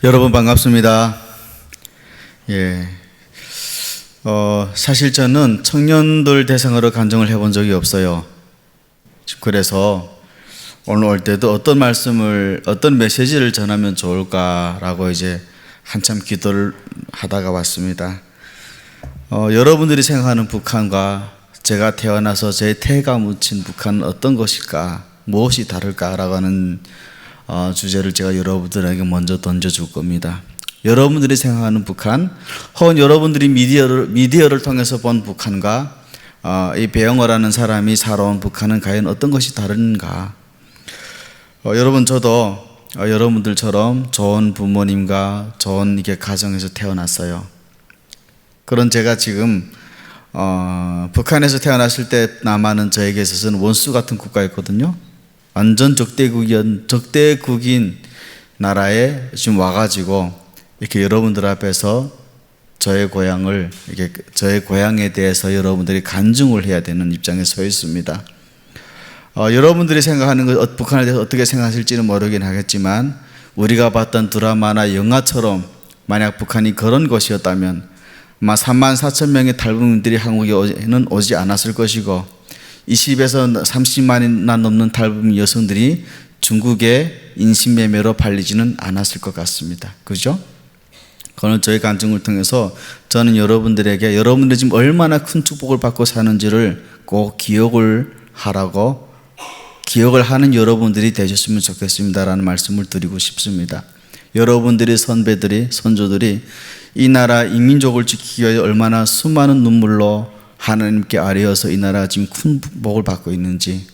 여러분 반갑습니다. 사실 저는 청년들 대상으로 간증을 해본 적이 없어요. 그래서 오늘 올 때도 어떤 메시지를 전하면 좋을까라고 이제 한참 기도를 하다가 왔습니다. 여러분들이 생각하는 북한과 제가 태어나서 제 태가 묻힌 북한은 어떤 것일까, 무엇이 다를까라고 하는 주제를 제가 여러분들에게 먼저 던져줄 겁니다. 여러분들이 생각하는 북한, 혹은 여러분들이 미디어를 통해서 본 북한과 이 배영호라는 사람이 살아온 북한은 과연 어떤 것이 다른가? 여러분, 저도 여러분들처럼 좋은 부모님과 좋은 가정에서 태어났어요. 그런 제가 지금 북한에서 태어났을 때 남한은 저에게 있어서는 원수 같은 국가였거든요. 완전 적대국인 나라에 지금 와가지고 이렇게 여러분들 앞에서 저의 고향에 대해서 여러분들이 간증을 해야 되는 입장에 서 있습니다. 여러분들이 생각하는 것, 북한에 대해서 어떻게 생각하실지는 모르긴 하겠지만, 우리가 봤던 드라마나 영화처럼 만약 북한이 그런 것이었다면 아마 34,000명의 탈북민들이 한국에는 오지 않았을 것이고, 20에서 30만이나 넘는 탈북민 여성들이 중국에 인신매매로 팔리지는 않았을 것 같습니다. 그죠? 그건 저의 간증을 통해서 저는 여러분들에게 여러분들이 지금 얼마나 큰 축복을 받고 사는지를 꼭 기억을 하는 여러분들이 되셨으면 좋겠습니다라는 말씀을 드리고 싶습니다. 여러분들의 선배들이, 선조들이 이 나라, 이 민족을 지키기 위해 얼마나 수많은 눈물로 하나님께 아뢰어서 이 나라가 지금 큰 복을 받고 있는지,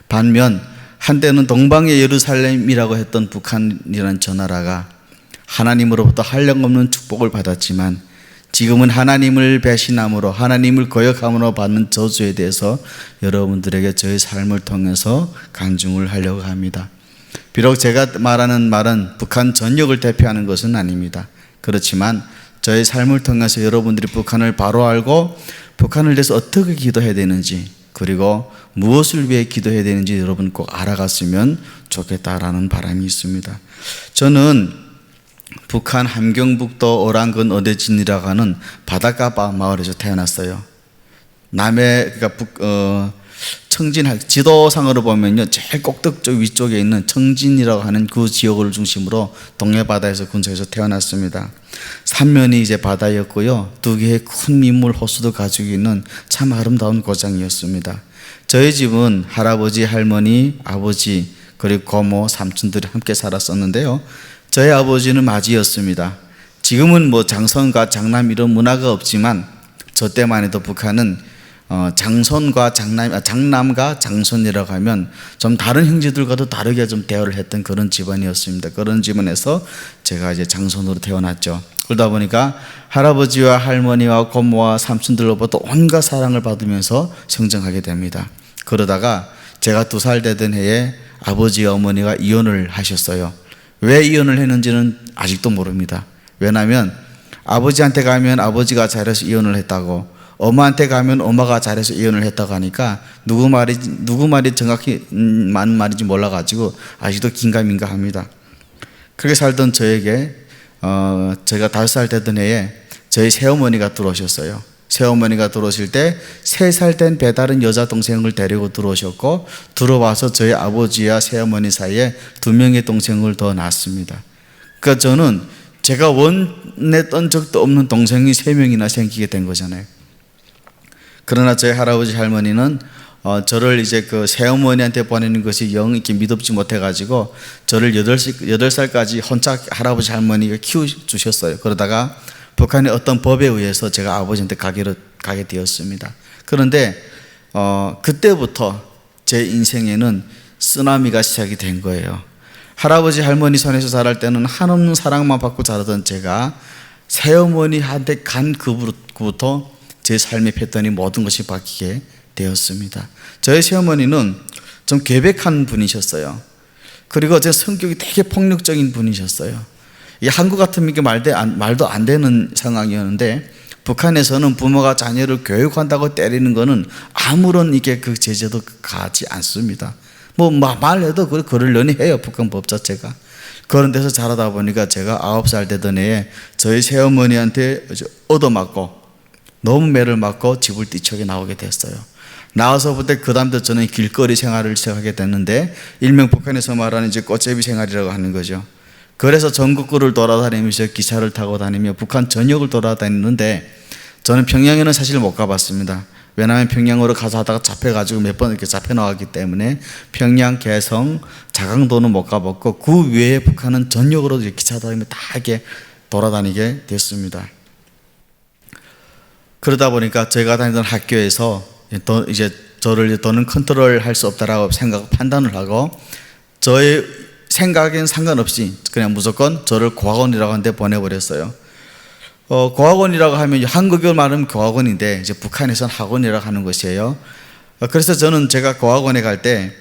반면 한때는 동방의 예루살렘이라고 했던 북한이라는 저 나라가 하나님으로부터 한량없는 축복을 받았지만 지금은 하나님을 배신함으로, 하나님을 거역함으로 받는 저주에 대해서 여러분들에게 저의 삶을 통해서 간증을 하려고 합니다. 비록 제가 말하는 말은 북한 전역을 대표하는 것은 아닙니다. 그렇지만 저의 삶을 통해서 여러분들이 북한을 바로 알고 북한을 위해서 어떻게 기도해야 되는지, 그리고 무엇을 위해 기도해야 되는지 여러분 꼭 알아갔으면 좋겠다라는 바람이 있습니다. 저는 북한 함경북도 오랑군 어대진이라고 하는 바닷가 마을에서 태어났어요. 청진, 지도상으로 보면요, 제일 꼭대기 쪽 위쪽에 있는 청진이라고 하는 그 지역을 중심으로 동해바다에서 근처에서 태어났습니다. 삼면이 이제 바다였고요, 두 개의 큰 민물 호수도 가지고 있는 참 아름다운 고장이었습니다. 저희 집은 할아버지, 할머니, 아버지, 그리고 고모, 삼촌들이 함께 살았었는데요, 저희 아버지는 맞이였습니다. 지금은 장선과 장남 이런 문화가 없지만 저 때만 해도 북한은 장남과 장손이라고 하면 좀 다른 형제들과도 다르게 좀 대화를 했던 그런 집안이었습니다. 그런 집안에서 제가 이제 장손으로 태어났죠. 그러다 보니까 할아버지와 할머니와 고모와 삼촌들로부터 온갖 사랑을 받으면서 성장하게 됩니다. 그러다가 제가 2살 되던 해에 아버지 어머니가 이혼을 하셨어요. 왜 이혼을 했는지는 아직도 모릅니다. 왜냐하면 아버지한테 가면 아버지가 잘해서 이혼을 했다고, 엄마한테 가면 엄마가 잘해서 이혼을 했다고 하니까 누구 말이 정확히 맞는 말인지 몰라가지고 아직도 긴가민가합니다. 그렇게 살던 저에게 제가 5살 되던 해에 저희 새어머니가 들어오셨어요. 새어머니가 들어오실 때 3살 된 배다른 여자 동생을 데리고 들어오셨고, 들어와서 저희 아버지와 새어머니 사이에 2명의 동생을 더 낳았습니다. 그러니까 저는 제가 원했던 적도 없는 동생이 3명이나 생기게 된 거잖아요. 그러나 저희 할아버지 할머니는 저를 이제 그 새어머니한테 보내는 것이 영 이렇게 미덥지 못해가지고 저를 8살까지 혼자 할아버지 할머니가 키워주셨어요. 그러다가 북한의 어떤 법에 의해서 제가 아버지한테 가게 되었습니다. 그런데 그때부터 제 인생에는 쓰나미가 시작이 된 거예요. 할아버지 할머니 손에서 자랄 때는 한없는 사랑만 받고 자라던 제가 새어머니한테 간 그부터 제 삶의 패턴이 모든 것이 바뀌게 되었습니다. 저희 새어머니는 좀 괴백한 분이셨어요. 그리고 제 성격이 되게 폭력적인 분이셨어요. 한국 같으면 말도 안 되는 상황이었는데, 북한에서는 부모가 자녀를 교육한다고 때리는 것은 아무런 그 제재도 가지 않습니다. 뭐 말해도 그러려니 해요. 북한 법 자체가. 그런 데서 자라다 보니까 제가 9살 되던 해에 저희 새어머니한테 얻어맞고 너무 매를 맞고 집을 뛰쳐게 나오게 됐어요. 나와서부터 그 다음부터 저는 길거리 생활을 시작하게 됐는데, 일명 북한에서 말하는 이제 꽃제비 생활이라고 하는 거죠. 그래서 전국구를 돌아다니면서 기차를 타고 다니며 북한 전역을 돌아다니는데, 저는 평양에는 사실 못 가봤습니다. 왜냐하면 평양으로 가서 하다가 잡혀가지고 몇 번 이렇게 잡혀 나왔기 때문에 평양, 개성, 자강도는 못 가봤고, 그 외에 북한은 전역으로 기차 타고 다 이렇게 돌아다니게 됐습니다. 그러다 보니까 제가 다니던 학교에서 이제 저를 더는 컨트롤할 수 없다라고 판단을 하고, 저의 생각엔 상관없이 그냥 무조건 저를 고학원이라고 하는 데 보내버렸어요. 고학원이라고 하면 한국어 말하면 고학원인데 이제 북한에서는 학원이라고 하는 것이에요. 그래서 저는 제가 고학원에 갈 때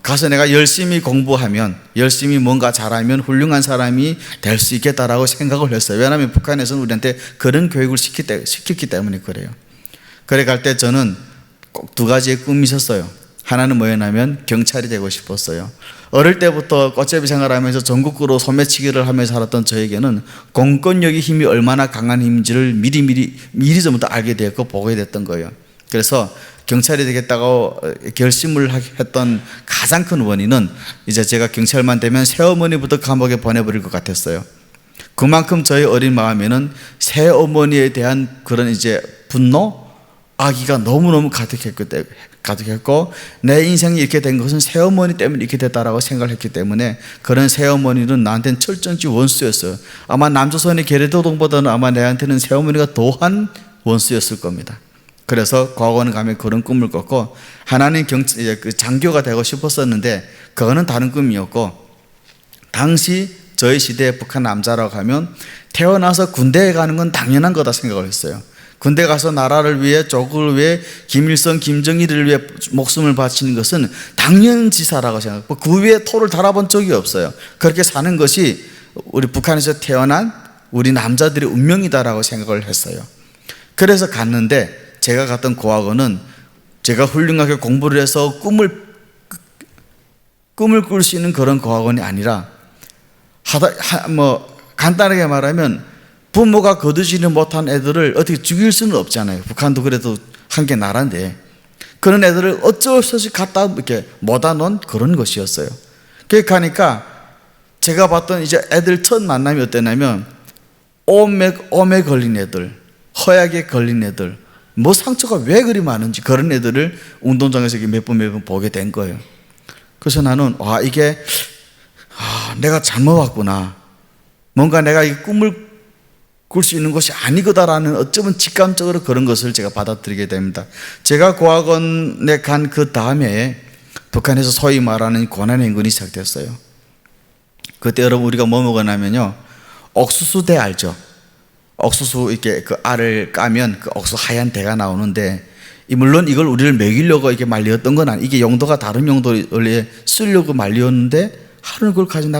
가서 내가 열심히 공부하면, 열심히 뭔가 잘하면 훌륭한 사람이 될 수 있겠다라고 생각을 했어요. 왜냐하면 북한에서는 우리한테 그런 교육을 시켰기 때문에 그래요. 그래 갈 때 저는 꼭 2가지의 꿈이 있었어요. 하나는 뭐였냐면 경찰이 되고 싶었어요. 어릴 때부터 꽃제비 생활하면서 전국구로 소매치기를 하면서 살았던 저에게는 공권력의 힘이 얼마나 강한 힘인지를 미리 전부터 알게 되었고 보게 됐던 거예요. 그래서 경찰이 되겠다고 결심을 했던 가장 큰 원인은 이제 제가 경찰만 되면 새어머니부터 감옥에 보내버릴 것 같았어요. 그만큼 저의 어린 마음에는 새어머니에 대한 그런 이제 분노, 악의가 너무너무 가득했고, 내 인생이 이렇게 된 것은 새어머니 때문에 이렇게 됐다라고 생각을 했기 때문에, 그런 새어머니는 나한테는 철저히 원수였어요. 아마 남조선의 계례도동보다는 아마 내한테는 새어머니가 더한 원수였을 겁니다. 그래서 과거는 가면 그런 꿈을 꿨고, 하나는 장교가 되고 싶었었는데 그거는 다른 꿈이었고, 당시 저희 시대의 북한 남자라고 하면 태어나서 군대에 가는 건 당연한 거다 생각을 했어요. 군대 가서 나라를 위해, 조국을 위해, 김일성, 김정일을 위해 목숨을 바치는 것은 당연지사라고 생각하고, 그 위에 토를 달아본 적이 없어요. 그렇게 사는 것이 우리 북한에서 태어난 우리 남자들의 운명이다라고 생각을 했어요. 그래서 갔는데, 제가 갔던 고학원은 제가 훌륭하게 공부를 해서 꿈을 꿀 수 있는 그런 고학원이 아니라, 간단하게 말하면 부모가 거두지는 못한 애들을 어떻게 죽일 수는 없잖아요. 북한도 그래도 한 개 나라인데, 그런 애들을 어쩔 수 없이 갖다 이렇게 모아 놓은 그런 것이었어요. 그렇게 가니까 제가 봤던 이제 애들 첫 만남이 어땠냐면, 오매 걸린 애들, 허약에 걸린 애들, 뭐 상처가 왜 그리 많은지 그런 애들을 운동장에서 몇 번 보게 된 거예요. 그래서 나는 이게 내가 잘못 왔구나, 뭔가 내가 이 꿈을 꿀 수 있는 것이 아니거다라는 어쩌면 직감적으로 그런 것을 제가 받아들이게 됩니다. 제가 고학원에 간 그 다음에 북한에서 소위 말하는 고난행군이 시작됐어요. 그때 여러분 우리가 뭐 먹었냐면요, 옥수수대 알죠? 옥수수 이렇게 그 알을 까면 그 옥수수 하얀 대가 나오는데, 물론 이걸 우리를 먹이려고 이렇게 말렸던 건 아니에요. 이게 용도가 다른 용도에 쓰려고 말렸는데, 하루는 그걸 가지고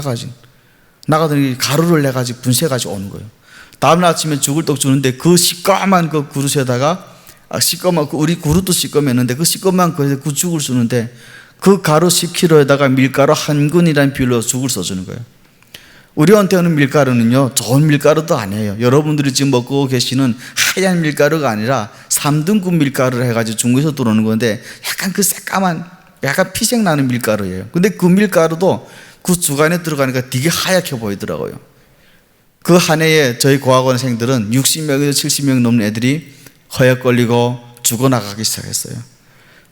나가더니 가루를 내가지고 분쇄가지고 오는 거예요. 다음날 아침에 죽을 떡 주는데 그 시꺼먼 그 그릇에다가 우리 그릇도 시꺼맸는데 그 시꺼먼 그 죽을 쓰는데, 그 가루 10kg에다가 밀가루 한 근이라는 비율로 죽을 써주는 거예요. 우리한테는 밀가루는요, 좋은 밀가루도 아니에요. 여러분들이 지금 먹고 계시는 하얀 밀가루가 아니라 3등급 밀가루를 해가지고 중국에서 들어오는 건데, 약간 그 새까만 약간 피색 나는 밀가루예요. 근데 그 밀가루도 그 주간에 들어가니까 되게 하얗게 보이더라고요. 그 한 해에 저희 고학원생들은 60명에서 70명 넘는 애들이 허약 걸리고 죽어나가기 시작했어요.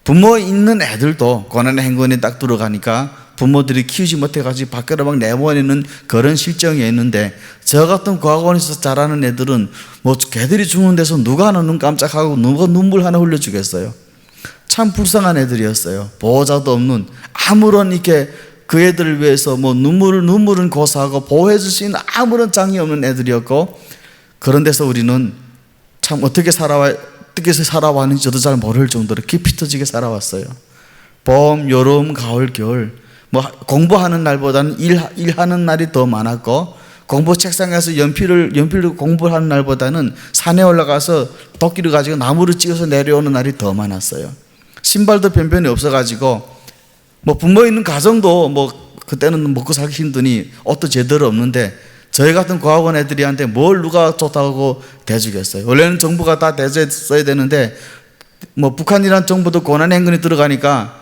부모 있는 애들도 고난의 행군에 딱 들어가니까 부모들이 키우지 못해가지고 밖으로 막 내보내는 그런 실정이 있는데, 저 같은 고학원에서 자라는 애들은 뭐 걔들이 죽는 데서 누가 하나 눈 깜짝하고 누가 눈물 하나 흘려주겠어요. 참 불쌍한 애들이었어요. 보호자도 없는, 아무런 이렇게 그 애들을 위해서 뭐 눈물은 고사하고 보호해 줄 수 있는 아무런 장이 없는 애들이었고, 그런 데서 우리는 참 어떻게 살아왔는지 저도 잘 모를 정도로 깊이 터지게 살아왔어요. 봄, 여름, 가을, 겨울, 뭐 공부하는 날보다는 일하는 날이 더 많았고, 공부 책상에서 연필로 공부하는 날보다는 산에 올라가서 도끼를 가지고 나무를 찍어서 내려오는 날이 더 많았어요. 신발도 변변히 없어가지고 뭐 부모 있는 가정도 뭐 그때는 먹고 살기 힘드니 옷도 제대로 없는데 저희 같은 고학원 애들이한테 뭘 누가 좋다고 대주겠어요. 원래는 정부가 다 대줘야 되는데 뭐 북한이란 정부도 고난의 행군이 들어가니까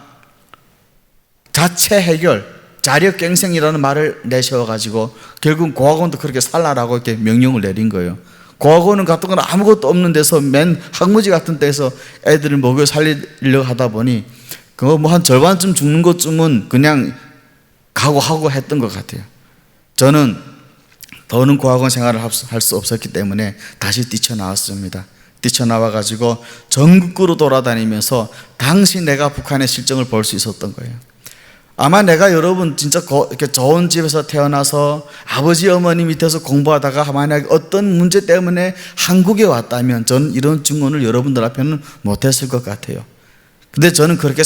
자체 해결, 자력갱생이라는 말을 내세워가지고 결국 고학원도 그렇게 살라라고 이렇게 명령을 내린 거예요. 고학원은 같은 건 아무것도 없는 데서 맨 학무지 같은 데서 애들을 먹여 살리려고 하다 보니 그거 뭐 한 절반쯤 죽는 것쯤은 그냥 각오하고 했던 것 같아요. 저는 더는 고학원 생활을 할 수 없었기 때문에 다시 뛰쳐나왔습니다. 뛰쳐나와가지고 전국으로 돌아다니면서 당시 내가 북한의 실정을 볼 수 있었던 거예요. 아마 내가 여러분 진짜 이렇게 좋은 집에서 태어나서 아버지 어머니 밑에서 공부하다가 만약에 어떤 문제 때문에 한국에 왔다면 저는 이런 증언을 여러분들 앞에는 못했을 것 같아요. 근데 저는 그렇게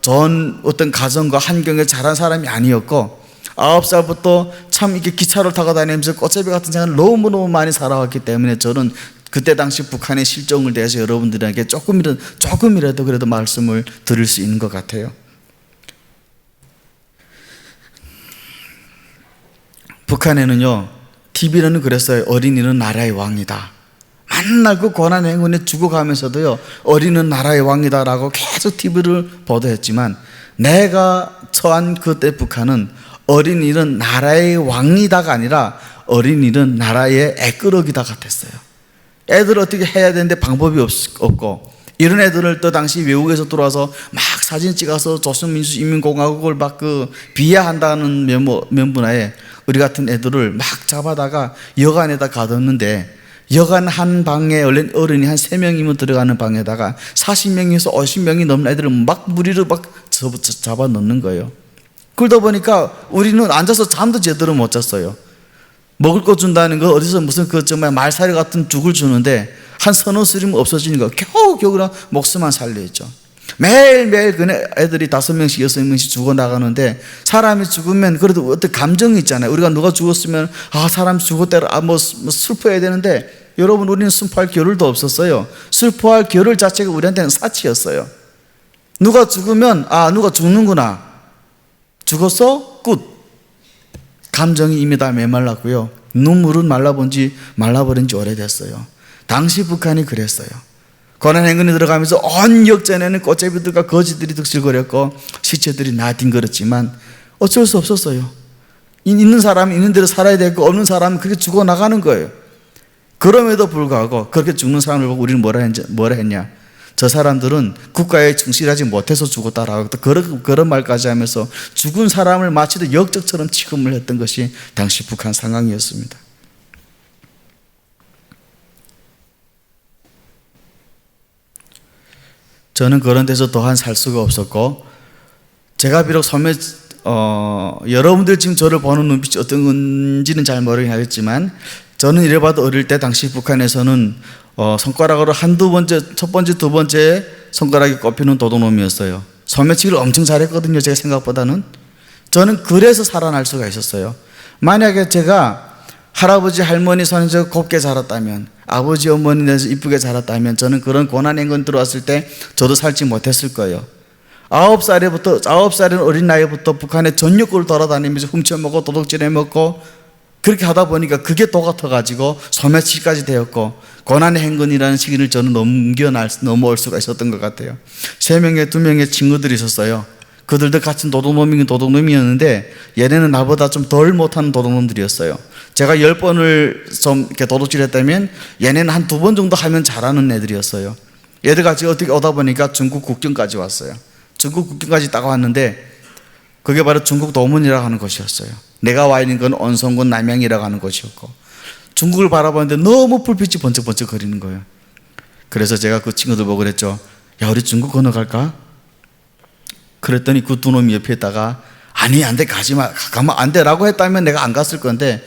좋은 어떤 가정과 환경에 자란 사람이 아니었고 9살부터 참 이렇게 기차를 타고 다니면서 꽃제비 같은 생활을 너무너무 많이 살아왔기 때문에 저는 그때 당시 북한의 실정을 대해서 여러분들에게 조금이라도 그래도 말씀을 드릴 수 있는 것 같아요. 북한에는요, TV는 그랬어요. 어린이는 나라의 왕이다. 맨날 그 고난 행군에 죽어가면서도요, 어린이는 나라의 왕이다라고 계속 TV를 보도했지만 내가 처한 그때 북한은 어린이는 나라의 왕이다가 아니라 어린이는 나라의 애끄러기다 같았어요. 애들 어떻게 해야 되는데 방법이 없고 이런 애들을 또 당시 외국에서 들어와서 막 사진 찍어서 조선민주인민공화국을 막 비하한다는 면분하에 우리 같은 애들을 막 잡아다가 여관에다 가뒀는데 여관 한 방에 어른이 한 3명이면 들어가는 방에다가 40명에서 50명이 넘는 애들을 막 무리로 막 잡아 넣는 거예요. 그러다 보니까 우리는 앉아서 잠도 제대로 못 잤어요. 먹을 거 준다는 거 어디서 무슨 정말 말살이 같은 죽을 주는데 한 서너 스림 없어지는 거 겨우겨우 목숨만 살려있죠. 매일매일 그 애들이 5명씩 6명씩 죽어나가는데 사람이 죽으면 그래도 어떤 감정이 있잖아요. 우리가 누가 죽었으면 사람 죽었대라 뭐 슬퍼해야 되는데 여러분 우리는 슬퍼할 겨를도 없었어요. 슬퍼할 겨를 자체가 우리한테는 사치였어요. 누가 죽으면 누가 죽는구나. 죽었어? 끝. 감정이 이미 다 메말랐고요. 눈물은 말라버린 지 오래됐어요. 당시 북한이 그랬어요. 고난 행군에 들어가면서 온 역전에는 꽃제비들과 거지들이 득실거렸고 시체들이 나뒹굴었지만 어쩔 수 없었어요. 있는 사람은 있는 대로 살아야 되고 없는 사람은 그렇게 죽어나가는 거예요. 그럼에도 불구하고 그렇게 죽는 사람을 보고 우리는 뭐라 했냐? 저 사람들은 국가에 충실하지 못해서 죽었다라고 또 그런 말까지 하면서 죽은 사람을 마치도 역적처럼 취급을 했던 것이 당시 북한 상황이었습니다. 저는 그런 데서 더한 살 수가 없었고 제가 비록 여러분들 지금 저를 보는 눈빛이 어떤 건지는 잘 모르긴 하겠지만 저는 이래봐도 어릴 때 당시 북한에서는 손가락으로 첫 번째, 두 번째 손가락이 꼽히는 도둑놈이었어요. 소매치기를 엄청 잘했거든요. 제가 생각보다는. 저는 그래서 살아날 수가 있었어요. 만약에 제가 할아버지 할머니 손에서 곱게 자랐다면 아버지 어머니에서 이쁘게 자랐다면 저는 그런 고난행군 들어왔을 때 저도 살지 못했을 거예요. 9살인 어린 나이부터 북한의 전역을 돌아다니면서 훔쳐먹고 도둑질해먹고 그렇게 하다 보니까 그게 또 같아가지고 소매치기까지 되었고 고난의 행군이라는 시기를 저는 넘어올 수가 있었던 것 같아요. 3명의 2명의 친구들이 있었어요. 그들도 같은 도둑놈이었는데 얘네는 나보다 좀 덜 못하는 도둑놈들이었어요. 제가 10번을 좀 이렇게 도둑질했다면 얘네는 한 2번 정도 하면 잘하는 애들이었어요. 얘들 같이 어떻게 오다 보니까 중국 국경까지 왔어요. 중국 국경까지 딱 왔는데 그게 바로 중국 도문이라고 하는 곳이었어요. 내가 와 있는 건 온성군 남양이라고 하는 곳이었고 중국을 바라보는데 너무 불빛이 번쩍번쩍 거리는 거예요. 그래서 제가 그 친구들 보고 그랬죠. 야, 우리 중국 건너갈까? 그랬더니 그 두 놈이 옆에 있다가 아니 안 돼, 가지마, 가면 안 돼 라고 했다면 내가 안 갔을 건데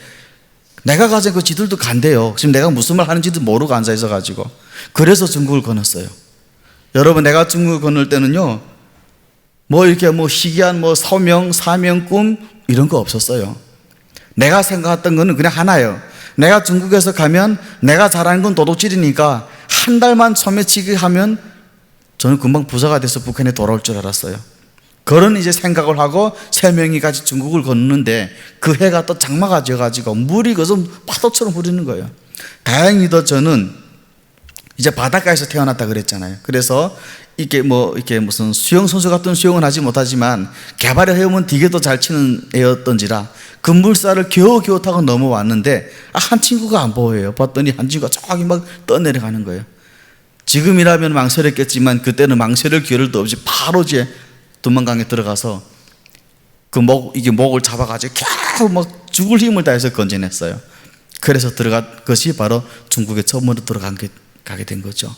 내가 가자 그 지들도 간대요. 지금 내가 무슨 말 하는지도 모르고 앉아 있어가지고 그래서 중국을 건넜어요. 여러분 내가 중국을 건널 때는요 이렇게 희귀한 소명, 사명, 꿈 이런 거 없었어요. 내가 생각했던 거는 그냥 하나예요. 내가 중국에서 가면 내가 잘하는 건 도둑질이니까 한 달만 소매치기 하면 저는 금방 부자가 돼서 북한에 돌아올 줄 알았어요. 그런 이제 생각을 하고 3명이 같이 중국을 건너는데 그 해가 또 장마가 져가지고 물이 그저 파도처럼 흐르는 거예요. 다행히도 저는 이제 바닷가에서 태어났다 그랬잖아요. 그래서 이게 무슨 수영 선수 같은 수영은 하지 못하지만 개발의 헤엄은 되게 더 잘 치는 애였던지라 그 물살을 겨우겨우 타고 넘어왔는데 한 친구가 안 보여요. 봤더니 한 친구가 저기 막 떠내려가는 거예요. 지금이라면 망설였겠지만 그때는 망설일 기회도 없이 바로 이제 도망강에 들어가서 목을 잡아가지고 겨우 막 죽을 힘을 다해서 건져냈어요. 그래서 들어간 것이 바로 중국에 처음으로 가게 된 거죠.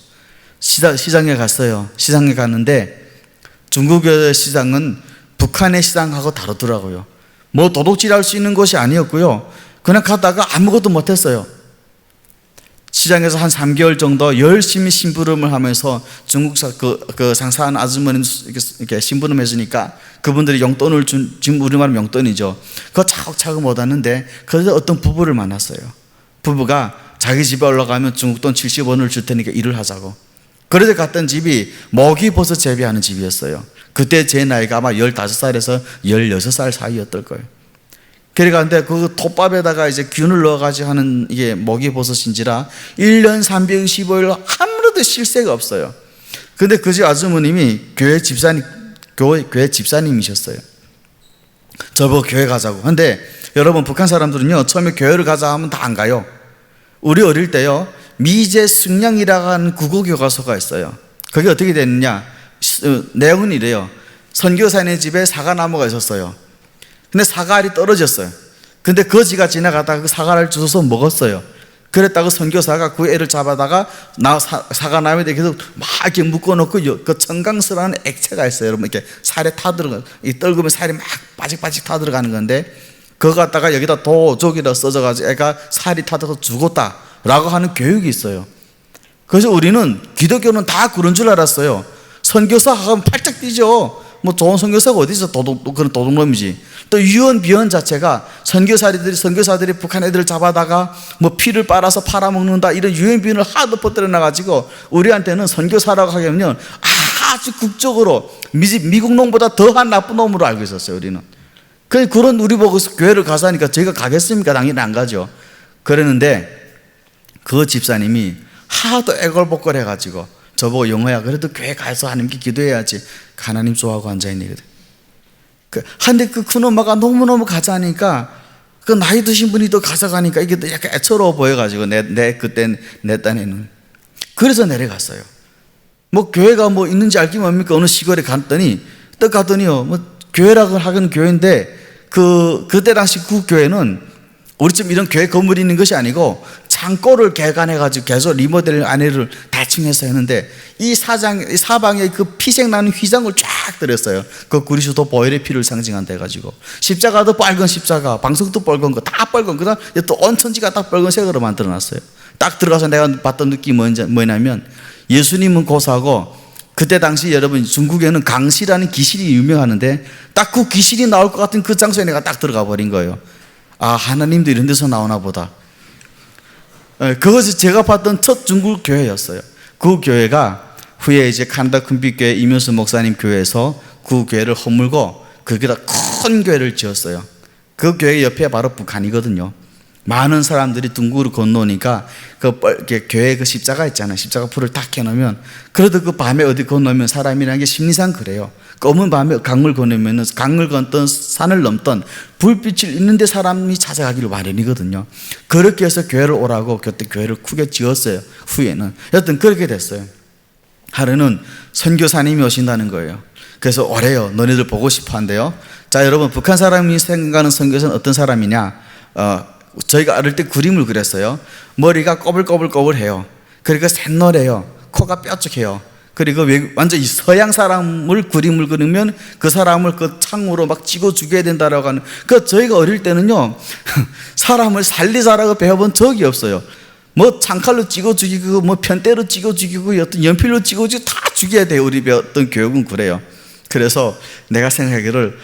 시장에 갔어요. 시장에 갔는데 중국의 시장은 북한의 시장하고 다르더라고요. 뭐 도둑질할 수 있는 곳이 아니었고요. 그냥 가다가 아무것도 못했어요. 시장에서 한 3개월 정도 열심히 심부름을 하면서 중국 그 장사하는 아주머니 이렇게 심부름 해주니까 그분들이 용돈을 지금 우리말로 용돈이죠. 그거 차곡차곡 못 하는데 그래서 어떤 부부를 만났어요. 부부가 자기 집에 올라가면 중국 돈 70원을 줄 테니까 일을 하자고. 그래서 갔던 집이 모기버섯 재배하는 집이었어요. 그때 제 나이가 아마 15살에서 16살 사이였을 거예요. 그래 갔는데 그 톱밥에다가 이제 균을 넣어가지고 하는 이게 모기버섯인지라 1년 365일 아무래도 쉴 새가 없어요. 근데 그 집 아주머님이 교회 집사님이셨어요. 저보고 교회 가자고. 근데 여러분 북한 사람들은요 처음에 교회를 가자 하면 다 안 가요. 우리 어릴 때요 미제 승량이라고 하는 국어교과서가 있어요. 그게 어떻게 됐느냐 내용은 이래요. 선교사님 집에 사과나무가 있었어요. 근데 사과알이 떨어졌어요. 근데 거지가 지나가다가 그 사과를 주워서 먹었어요. 그랬다고 선교사가 그 애를 잡아다가 사과나무에 계속 막 이렇게 묶어놓고 그 청강스러운 액체가 있어요. 여러분 이렇게 살에 타들어가 떨구면 살이 막 빠직빠직 타들어가는 건데 그거 갖다가 여기다 도족이라 써져가지고 애가 살이 타들어서 죽었다라고 하는 교육이 있어요. 그래서 우리는 기독교는 다 그런 줄 알았어요. 선교사 하면 팔짝 뛰죠. 뭐 좋은 선교사가 어디 있어? 그런 도둑놈이지. 또 유언 비언 자체가 선교사들이 북한 애들을 잡아다가 뭐 피를 빨아서 팔아먹는다 이런 유언 비언을 하도 퍼뜨려 놔가지고 우리한테는 선교사라고 하면 아주 국적으로 미국 놈보다 더한 나쁜 놈으로 알고 있었어요. 우리는. 그런 우리 보고 교회를 가자니까 저희가 가겠습니까? 당연히 안 가죠. 그랬는데 그 집사님이 하도 애걸복걸 해가지고 저보고 영호야 그래도 교회 가서 하나님께 기도해야지. 하나님 좋아하고 앉아있네. 한데 그 큰 엄마가 너무너무 가자니까 그 나이 드신 분이 또 가져가니까 이게 또 약간 애처로워 보여가지고 그때 내 딴에는 그래서 내려갔어요. 뭐 교회가 뭐 있는지 알기 뭡니까? 어느 시골에 갔더니 또 갔더니요 뭐 교회라고 하긴 교회인데 그때 당시 그 교회는 우리쯤 이런 교회 건물이 있는 것이 아니고 창고를 개간해가지고 계속 리모델링 안에를 대충 해서 했는데 이 사방에 그 피색 나는 휘장을 쫙 들였어요. 그 그리스도 보혈의 피를 상징한다 해가지고 십자가도 빨간 십자가, 방석도 빨간 거 다 빨간 그 다음 또 온 천지가 딱 빨간색으로 만들어놨어요. 딱 들어가서 내가 봤던 느낌이 뭐냐면 예수님은 고사하고 그때 당시 여러분 중국에는 강시라는 기실이 유명하는데 딱 그 기실이 나올 것 같은 그 장소에 내가 딱 들어가 버린 거예요. 아 하나님도 이런 데서 나오나 보다. 그것이 제가 봤던 첫 중국 교회였어요. 그 교회가 후에 이제 카나다 큰빛교회 이면수 목사님 교회에서 그 교회를 허물고 거기다 큰 교회를 지었어요. 그 교회 옆에 바로 북한이거든요. 많은 사람들이 둥구를 건너니까 교회 그 십자가 있잖아요. 십자가 불을 딱 켜놓으면 그래도 그 밤에 어디 건너면 사람이라는 게 심리상 그래요. 검은 밤에 강을 건너면 강을 건던 산을 넘던 불빛을 있는데 사람이 찾아가기를 마련이거든요. 그렇게 해서 교회를 오라고 그때 교회를 크게 지었어요. 후에는 여튼 그렇게 됐어요. 하루는 선교사님이 오신다는 거예요. 그래서 오래요. 너네들 보고 싶어 한대요. 자 여러분 북한 사람이 생각하는 선교사는 어떤 사람이냐 저희가 어릴 때 그림을 그렸어요. 머리가 꼬불꼬불꼬불해요. 그리고 샛노래요. 코가 뾰족해요. 그리고 완전 서양 사람을 그림을 그리면 그 사람을 그 창으로 막 찍어 죽여야 된다라고 하는 저희가 어릴 때는요 사람을 살리자라고 배워본 적이 없어요. 뭐 창칼로 찍어 죽이고 뭐 편대로 찍어 죽이고 어떤 연필로 찍어 죽이고 다 죽여야 돼요. 우리 배웠던 교육은 그래요. 그래서 내가 생각하기를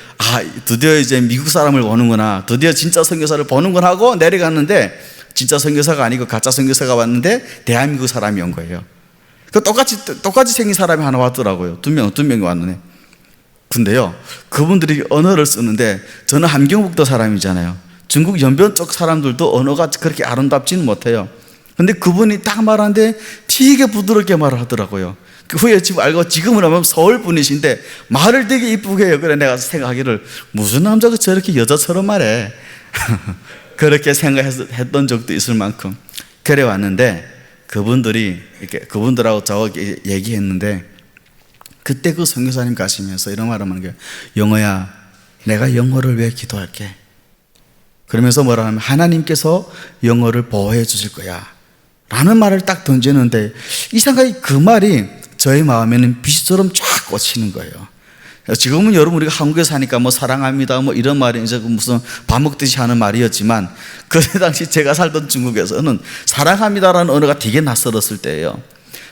드디어 이제 미국 사람을 보는구나, 드디어 진짜 선교사를 보는구나 하고 내려갔는데 진짜 선교사가 아니고 가짜 선교사가 왔는데 대한민국 사람이 온 거예요. 똑같이 생긴 사람이 하나 왔더라고요. 두 명이 왔는데 근데요, 그분들이 언어를 쓰는데 저는 함경북도 사람이잖아요. 중국 연변 쪽 사람들도 언어가 그렇게 아름답지는 못해요. 근데 그분이 딱 말하는데 되게 부드럽게 말을 하더라고요. 그 후에 지금 알고 지금은 하면 서울 분이신데 말을 되게 이쁘게 해요. 그래 내가 생각하기를 무슨 남자가 저렇게 여자처럼 말해. 그렇게 생각했던 적도 있을 만큼 그래 왔는데 그분들이 이렇게 그분들하고 저 얘기했는데 그때 그 선교사님 가시면서 이런 말을 하는 거예요. 영어야, 내가 영어를 왜 기도할게? 그러면서 뭐라 하면 하나님께서 영어를 보호해 주실 거야 라는 말을 딱 던지는데 이상하게 그 말이 저의 마음에는 빛처럼 쫙 꽂히는 거예요. 지금은 여러분 우리가 한국에 사니까 뭐 사랑합니다 뭐 이런 말이 이제 무슨 밥 먹듯이 하는 말이었지만 그때 당시 제가 살던 중국에서는 사랑합니다라는 언어가 되게 낯설었을 때예요.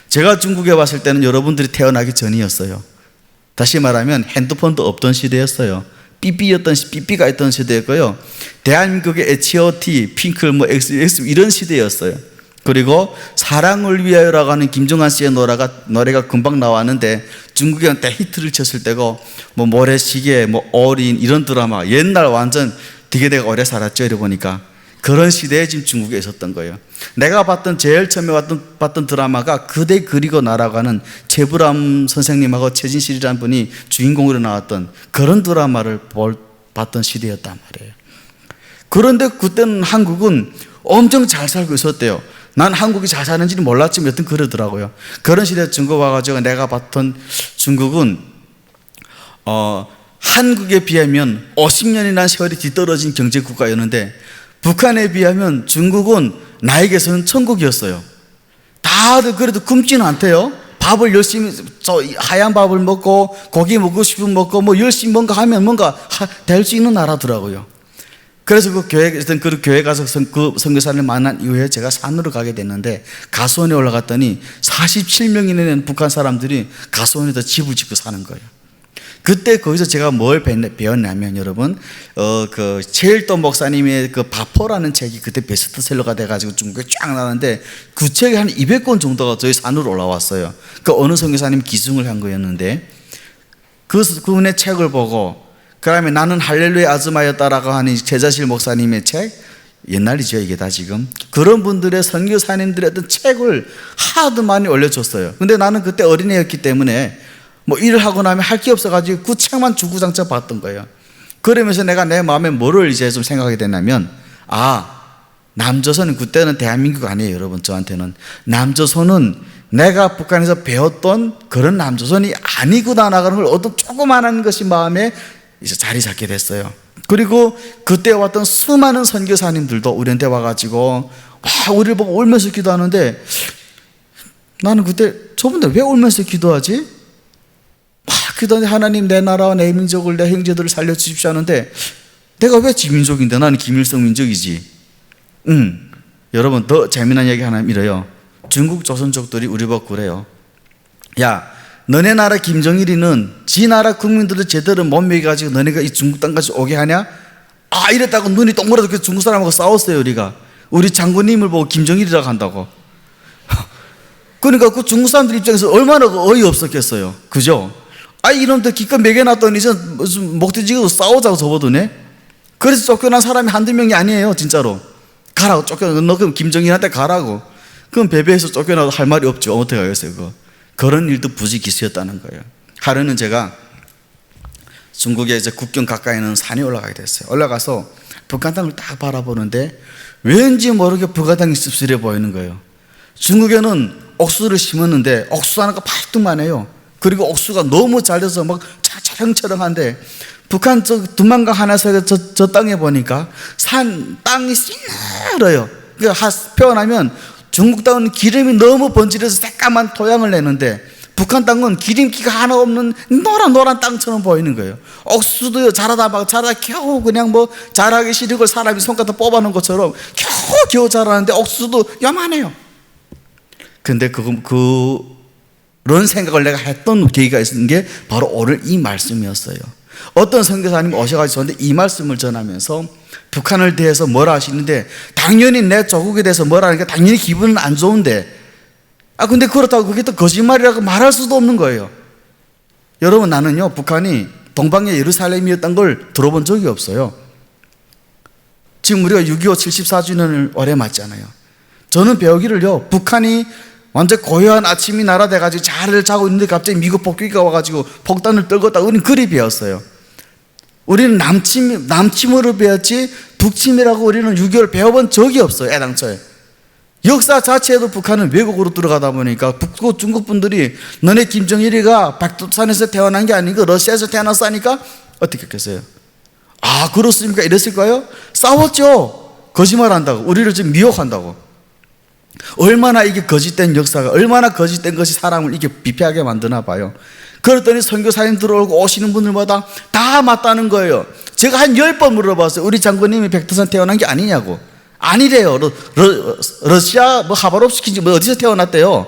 제가 중국에 왔을 때는 여러분들이 태어나기 전이었어요. 다시 말하면 핸드폰도 없던 시대였어요. 삐삐가 있던 시대였고요. 대한민국의 H.O.T, 핑클, 뭐 X 이런 시대였어요. 그리고 사랑을 위하여라고 하는 김종환 씨의 노래가 금방 나왔는데 중국에 한때 히트를 쳤을 때고 뭐 모래시계, 뭐 어린 이런 드라마 옛날 완전 되게 내가 오래 살았죠. 이래 보니까 그런 시대에 지금 중국에 있었던 거예요. 내가 제일 처음에 봤던 드라마가 그대 그리고 나라고 하는 최불암 선생님하고 최진실이라는 분이 주인공으로 나왔던 그런 드라마를 봤던 시대였단 말이에요. 그런데 그때는 한국은 엄청 잘 살고 있었대요. 난 한국이 잘 사는지는 몰랐지만 여튼 그러더라고요. 그런 시대에 중국 와가지고 내가 봤던 중국은 한국에 비하면 50년이나 세월이 뒤떨어진 경제국가였는데 북한에 비하면 중국은 나에게서는 천국이었어요. 다들 그래도 굶지는 않대요. 밥을 열심히 하얀 밥을 먹고 고기 먹고 싶으면 먹고 뭐 열심히 뭔가 하면 뭔가 될 수 있는 나라더라고요. 그래서 그 교회 가서 그 선교사를 만난 이후에 제가 산으로 가게 됐는데 가수원에 올라갔더니 47명이 되는 북한 사람들이 가수원에다 집을 짓고 사는 거예요. 그때 거기서 제가 뭘 배웠냐면 여러분 그 제일도 목사님의 그 바포라는 책이 그때 베스트셀러가 돼가지고 중국에 쫙 나왔는데 그 책이 한 200권 정도가 저희 산으로 올라왔어요. 그 어느 선교사님 기증을 한 거였는데 그분의 책을 보고 그 다음에 나는 할렐루야 아즈마였다라고 하는 제자실 목사님의 책 옛날이죠 이게 다 지금 그런 분들의 선교사님들의 어떤 책을 하도 많이 올려줬어요. 근데 나는 그때 어린애였기 때문에 뭐 일을 하고 나면 할 게 없어가지고 그 책만 주구장창 봤던 거예요. 그러면서 내가 내 마음에 뭐를 이제 좀 생각하게 됐냐면 남조선은 그때는 대한민국 아니에요 여러분. 저한테는 남조선은 내가 북한에서 배웠던 그런 남조선이 아니구나 나가는 걸 어떤 조그만한 것이 마음에 이제 자리 잡게 됐어요. 그리고 그때 왔던 수많은 선교사님들도 우리한테 와가지고 우리를 보고 울면서 기도하는데 나는 그때 저분들 왜 울면서 기도하지? 기도하는데 하나님 내 나라와 내 민족을 내 형제들을 살려주십시오 하는데 내가 왜 지민족인데 나는 김일성 민족이지. 여러분 더 재미난 얘기 하나 이래요. 중국 조선족들이 우리 보고 그래요. 야 너네 나라 김정일이는 지 나라 국민들을 제대로 못 먹여가지고 너네가 이 중국 땅까지 오게 하냐? 이랬다고 눈이 동그랗게 중국 사람하고 싸웠어요. 우리 장군님을 보고 김정일이라고 한다고. 그러니까 그 중국 사람들 입장에서 얼마나 어이없었겠어요. 그죠? 이놈들 기껏 먹여놨더니 이제 무슨 목대지고 싸우자고 접어두네. 그래서 쫓겨난 사람이 한두 명이 아니에요. 진짜로 가라고 쫓겨나. 너 그럼 김정일한테 가라고. 그럼 배배해서 쫓겨나도 할 말이 없죠. 어떻게 하겠어요 그거. 그런 일도 부지기수였다는 거예요. 하루는 제가 중국의 이제 국경 가까이 있는 산에 올라가게 됐어요. 올라가서 북한 땅을 딱 바라보는데 왠지 모르게 북한 땅이 씁쓸해 보이는 거예요. 중국에는 옥수를 심었는데 옥수 하나가 팔뚝만 해요. 그리고 옥수가 너무 잘 돼서 막 차렁차렁한데 북한 저 두만강 하나서 저 땅에 보니까 땅이 시늘어요. 그러니까 표현하면 중국 땅은 기름이 너무 번질해서 새까만 토양을 내는데 북한 땅은 기름기가 하나 없는 노란 땅처럼 보이는 거예요. 옥수도요 자라다 겨우 그냥 뭐 자라기 싫은 걸 사람이 손가락 뽑아놓은 것처럼 겨우 자라는데 옥수도 요만해요. 근데 그런 생각을 내가 했던 계기가 있는 게 바로 오늘 이 말씀이었어요. 어떤 선교사님이 오셔가지고 저한테 이 말씀을 전하면서 북한을 대해서 뭐라 하시는데 당연히 내 조국에 대해서 뭐라 하니까 당연히 기분은 안 좋은데 근데 그렇다고 그게 또 거짓말이라고 말할 수도 없는 거예요. 여러분 나는요 북한이 동방의 예루살렘이었던 걸 들어본 적이 없어요. 지금 우리가 6.25 74주년을 올해 맞잖아요. 저는 배우기를요, 북한이 완전 고요한 아침이 날아돼가지고 자리를 자고 있는데 갑자기 미국 폭격기가 와가지고 폭탄을 떨궜다. 우리는 그리 배웠어요. 우리는 남침으로 배웠지 북침이라고 우리는 6.25를 배워본 적이 없어요. 애당초에. 역사 자체에도 북한은 외국으로 들어가다 보니까 북고 중국 분들이 너네 김정일이가 백두산에서 태어난 게 아니고 러시아에서 태어났어 하니까 어떻게 했겠어요? 아, 그렇습니까? 이랬을까요? 싸웠죠. 거짓말한다고. 우리를 지금 미혹한다고. 얼마나 이게 거짓된 역사가, 얼마나 거짓된 것이 사람을 이렇게 비패하게 만드나 봐요. 그랬더니 선교사님 들어오고 오시는 분들마다 다 맞다는 거예요. 제가 한 10번 물어봤어요. 우리 장군님이 백두산 태어난 게 아니냐고. 아니래요. 러시아 하바롭스키인지 어디서 태어났대요.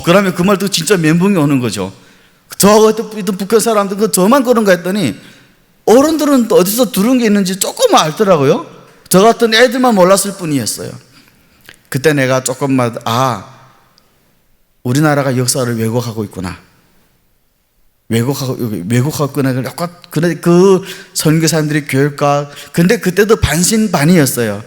그러면 그 말 듣고 진짜 멘붕이 오는 거죠. 저하고 있던 북한 사람들 저만 그런가 했더니 어른들은 또 어디서 들은 게 있는지 조금 알더라고요. 저 같은 애들만 몰랐을 뿐이었어요. 그때 내가 조금만 우리나라가 역사를 왜곡하고 있구나. 왜곡하고 있구나. 그래 그 선교사님들이 교육과 근데 그때도 반신반의였어요.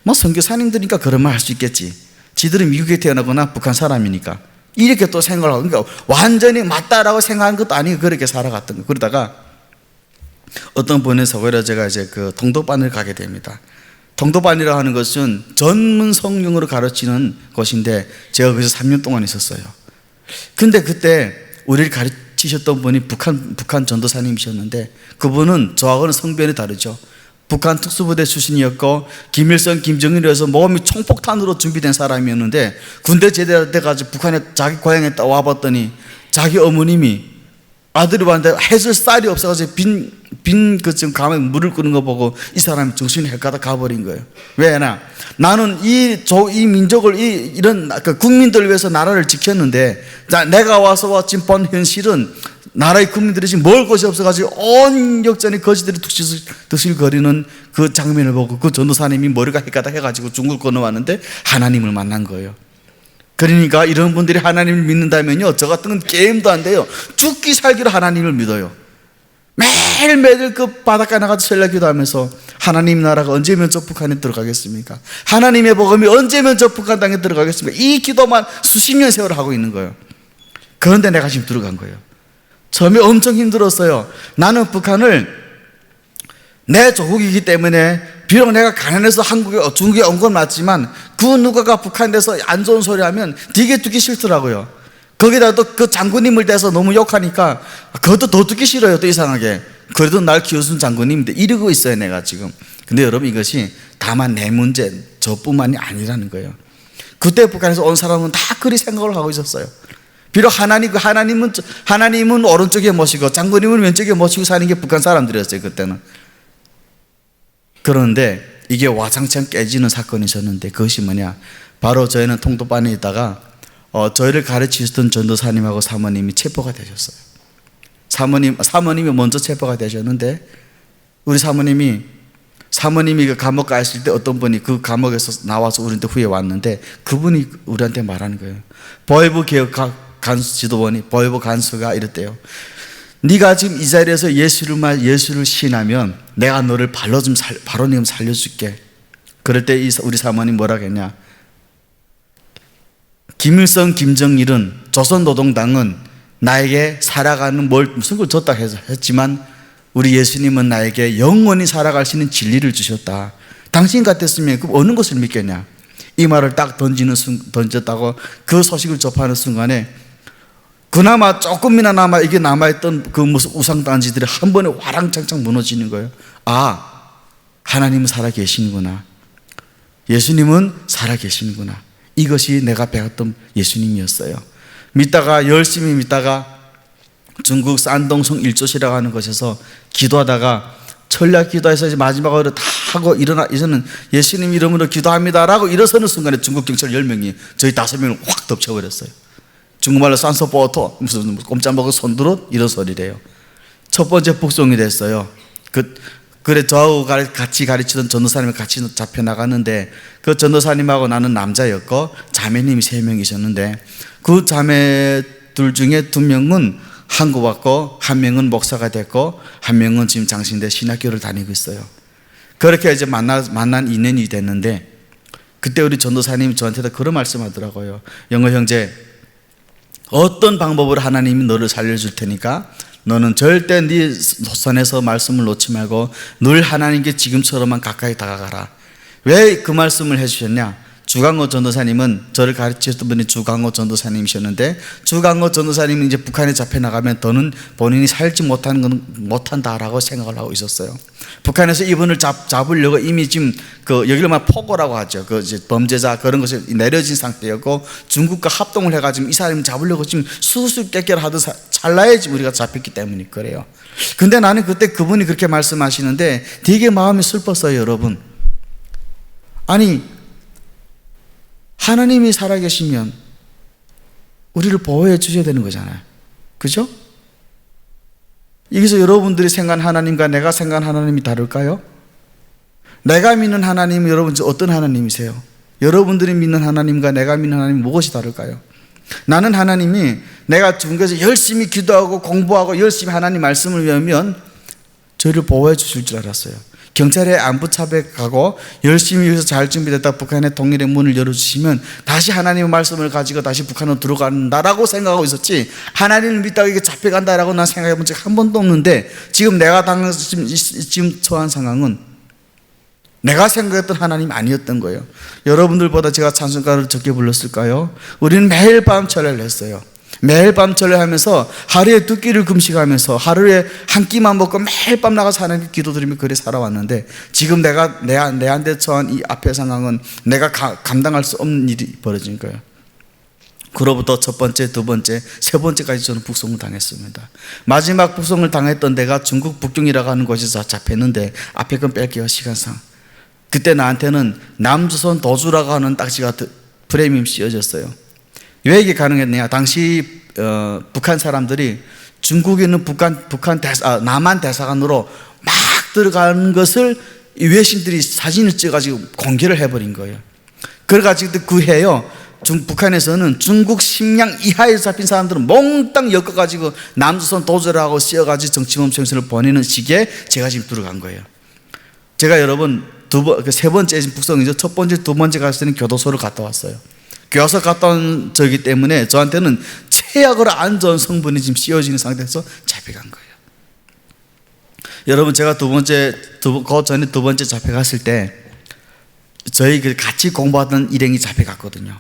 뭐 선교사님들이니까 그런 말 할 수 있겠지. 지들은 미국에 태어나거나 북한 사람이니까 이렇게 또 생각을 하고, 그러니까 완전히 맞다라고 생각한 것도 아니고 그렇게 살아갔던 거. 그러다가 어떤 분의 소개로 제가 이제 그 동독반을 가게 됩니다. 동독반이라고 하는 것은 전문 성경으로 가르치는 곳인데 제가 거기서 3년 동안 있었어요. 근데 그때 우리를 가르치셨던 분이 북한 전도사님이셨는데 그분은 저하고는 성별이 다르죠. 북한 특수부대 출신이었고 김일성, 김정일이어서 몸이 총폭탄으로 준비된 사람이었는데 군대 제대돼가지고 북한에 자기 고향에 딱 와봤더니 자기 어머님이 아들이 왔는데 해줄 쌀이 없어가지고 지금 가만히 물을 끄는 거 보고 이 사람이 정신이 헷가다 가버린 거예요. 왜냐? 나는 이 민족을 이런 국민들을 위해서 나라를 지켰는데 내가 와서 지금 본 현실은 나라의 국민들이 지금 먹을 것이 없어가지고 온 역전의 거지들이 득실거리는 그 장면을 보고 그 전도사님이 머리가 헷가다 해가지고 중국을 건너왔는데 하나님을 만난 거예요. 그러니까 이런 분들이 하나님을 믿는다면요, 저 같은 건 게임도 안 돼요. 죽기 살기로 하나님을 믿어요. 매일매일 그 바닷가 나가서 설날 기도하면서 하나님 나라가 언제면 저 북한에 들어가겠습니까? 하나님의 복음이 언제면 저 북한 땅에 들어가겠습니까? 이 기도만 수십 년 세월 하고 있는 거예요. 그런데 내가 지금 들어간 거예요. 처음에 엄청 힘들었어요. 나는 북한을 내 조국이기 때문에 비록 내가 가난해서 중국에 온 건 맞지만 그 누가가 북한에서 안 좋은 소리 하면 되게 듣기 싫더라고요. 거기다 또 그 장군님을 대해서 너무 욕하니까 그것도 더 듣기 싫어요. 또 이상하게. 그래도 날 키워준 장군님인데 이러고 있어요, 내가 지금. 근데 여러분, 이것이 다만 내 문제, 저뿐만이 아니라는 거예요. 그때 북한에서 온 사람은 다 그리 생각을 하고 있었어요. 비록 하나님은 오른쪽에 모시고 장군님은 왼쪽에 모시고 사는 게 북한 사람들이었어요, 그때는. 그런데 이게 와장창 깨지는 사건이 있었는데 그것이 뭐냐? 바로 저희는 통도반에 있다가 저희를 가르치셨던 전도사님하고 사모님이 체포가 되셨어요. 사모님이 먼저 체포가 되셨는데 우리 사모님이 그 감옥 가 있을 때 어떤 분이 그 감옥에서 나와서 우리한테 후에 왔는데 그분이 우리한테 말하는 거예요. 보이부 개혁 간수 지도원이 보이부 간수가 이랬대요. 네가 지금 이 자리에서 예수를 신하면 내가 너를 바로 좀 살려줄게. 그럴 때 우리 사모님 뭐라고 했냐? 김일성, 김정일은 조선노동당은 나에게 살아가는 무슨 걸 줬다 했지만 우리 예수님은 나에게 영원히 살아갈 수 있는 진리를 주셨다. 당신 같았으면 그 어느 것을 믿겠냐? 이 말을 딱 던졌다고 그 소식을 접하는 순간에 그나마 조금이나 이게 남아있던 그 무슨 우상단지들이 한 번에 와랑창창 무너지는 거예요. 하나님은 살아계시는구나. 예수님은 살아계시는구나. 이것이 내가 배웠던 예수님이었어요. 열심히 믿다가 중국 산동성 일조시라고 하는 곳에서 기도하다가 전략 기도해서 이제 마지막으로 다 하고 이제는 예수님 이름으로 기도합니다라고 일어서는 순간에 중국 경찰 10명이 저희 5명을 확 덮쳐버렸어요. 중국말로 산소포토 무슨 꼼짝 먹고 손들어 이런 소리래요. 첫 번째 북송이 됐어요. 그래 저하고 같이 가르치던 전도사님이 같이 잡혀나갔는데 그 전도사님하고 나는 남자였고 자매님이 3명이셨는데 그 자매들 중에 2명은 한국왔고 한 명은 목사가 됐고 한 명은 지금 장신대 신학교를 다니고 있어요. 그렇게 이제 만난 2년이 됐는데 그때 우리 전도사님이 저한테도 그런 말씀하더라고요. 영호 형제, 어떤 방법으로 하나님이 너를 살려줄 테니까 너는 절대 네 선에서 말씀을 놓지 말고 늘 하나님께 지금처럼만 가까이 다가가라. 왜 그 말씀을 해주셨냐? 주강호 전도사님은, 저를 가르치셨던 분이 주강호 전도사님이셨는데, 주강호 전도사님은 이제 북한에 잡혀나가면 더는 본인이 살지 못한다라고 생각을 하고 있었어요. 북한에서 이분을 잡으려고 이미 지금 여기를 말 포고라고 하죠. 이제 범죄자 그런 것이 내려진 상태였고, 중국과 합동을 해가지고 이 사람을 잡으려고 지금 수수께끼를 하던 찰나에 지금 우리가 잡혔기 때문에 그래요. 근데 나는 그때 그분이 그렇게 말씀하시는데 되게 마음이 슬펐어요, 여러분. 아니, 하나님이 살아계시면 우리를 보호해 주셔야 되는 거잖아요. 그죠? 여기서 여러분들이 생각한 하나님과 내가 생각한 하나님이 다를까요? 내가 믿는 하나님은 여러분 어떤 하나님이세요? 여러분들이 믿는 하나님과 내가 믿는 하나님은 무엇이 다를까요? 나는 하나님이 내가 중국에서 열심히 기도하고 공부하고 열심히 하나님 말씀을 외우면 저를 보호해 주실 줄 알았어요. 경찰에 안부 차백하고 열심히 여기서 잘 준비됐다 북한의 통일의 문을 열어주시면 다시 하나님의 말씀을 가지고 다시 북한으로 들어간다라고 생각하고 있었지, 하나님을 믿다가 이게 잡혀간다라고 난 생각해 본 적 한 번도 없는데, 지금 내가 지금 처한 상황은 내가 생각했던 하나님 아니었던 거예요. 여러분들보다 제가 찬송가를 적게 불렀을까요? 우리는 매일 밤 철회를 했어요. 매일 밤 절례하면서 하루에 2끼를 금식하면서 하루에 한 끼만 먹고 매일 밤 나가서 하나님께 기도드리며 그래 살아왔는데, 지금 내가 내한테 처한 이 앞의 상황은 내가 감당할 수 없는 일이 벌어진 거예요. 그로부터 첫 번째, 두 번째, 세 번째까지 저는 북송을 당했습니다. 마지막 북송을 당했던 데가 중국 북경이라고 하는 곳에서 잡혔는데, 앞에 건 뺄게요, 시간상. 그때 나한테는 남조선 도주라고 하는 딱지가 프레임이 씌워졌어요. 왜 이게 가능했냐? 당시 북한 사람들이 중국에 있는 남한 대사관으로 막 들어가는 것을 이 외신들이 사진을 찍어가지고 공개를 해버린 거예요. 그래가지고 그 해요, 북한에서는 중국 식량 이하에서 잡힌 사람들은 몽땅 엮어가지고 남조선 도주라고 씌워가지고 정치범청소를 보내는 시기에 제가 지금 들어간 거예요. 제가 여러분 세 번째 북송이죠. 첫 번째, 두 번째 갔을 때는 교도소를 갔다 왔어요. 교도소 갔다 온 저기 때문에 저한테는 최악으로 안 좋은 성분이 지금 씌워지는 상태에서 잡혀간 거예요. 여러분, 제가 그 전에 두 번째 잡혀갔을 때 저희 같이 공부하던 일행이 잡혀갔거든요.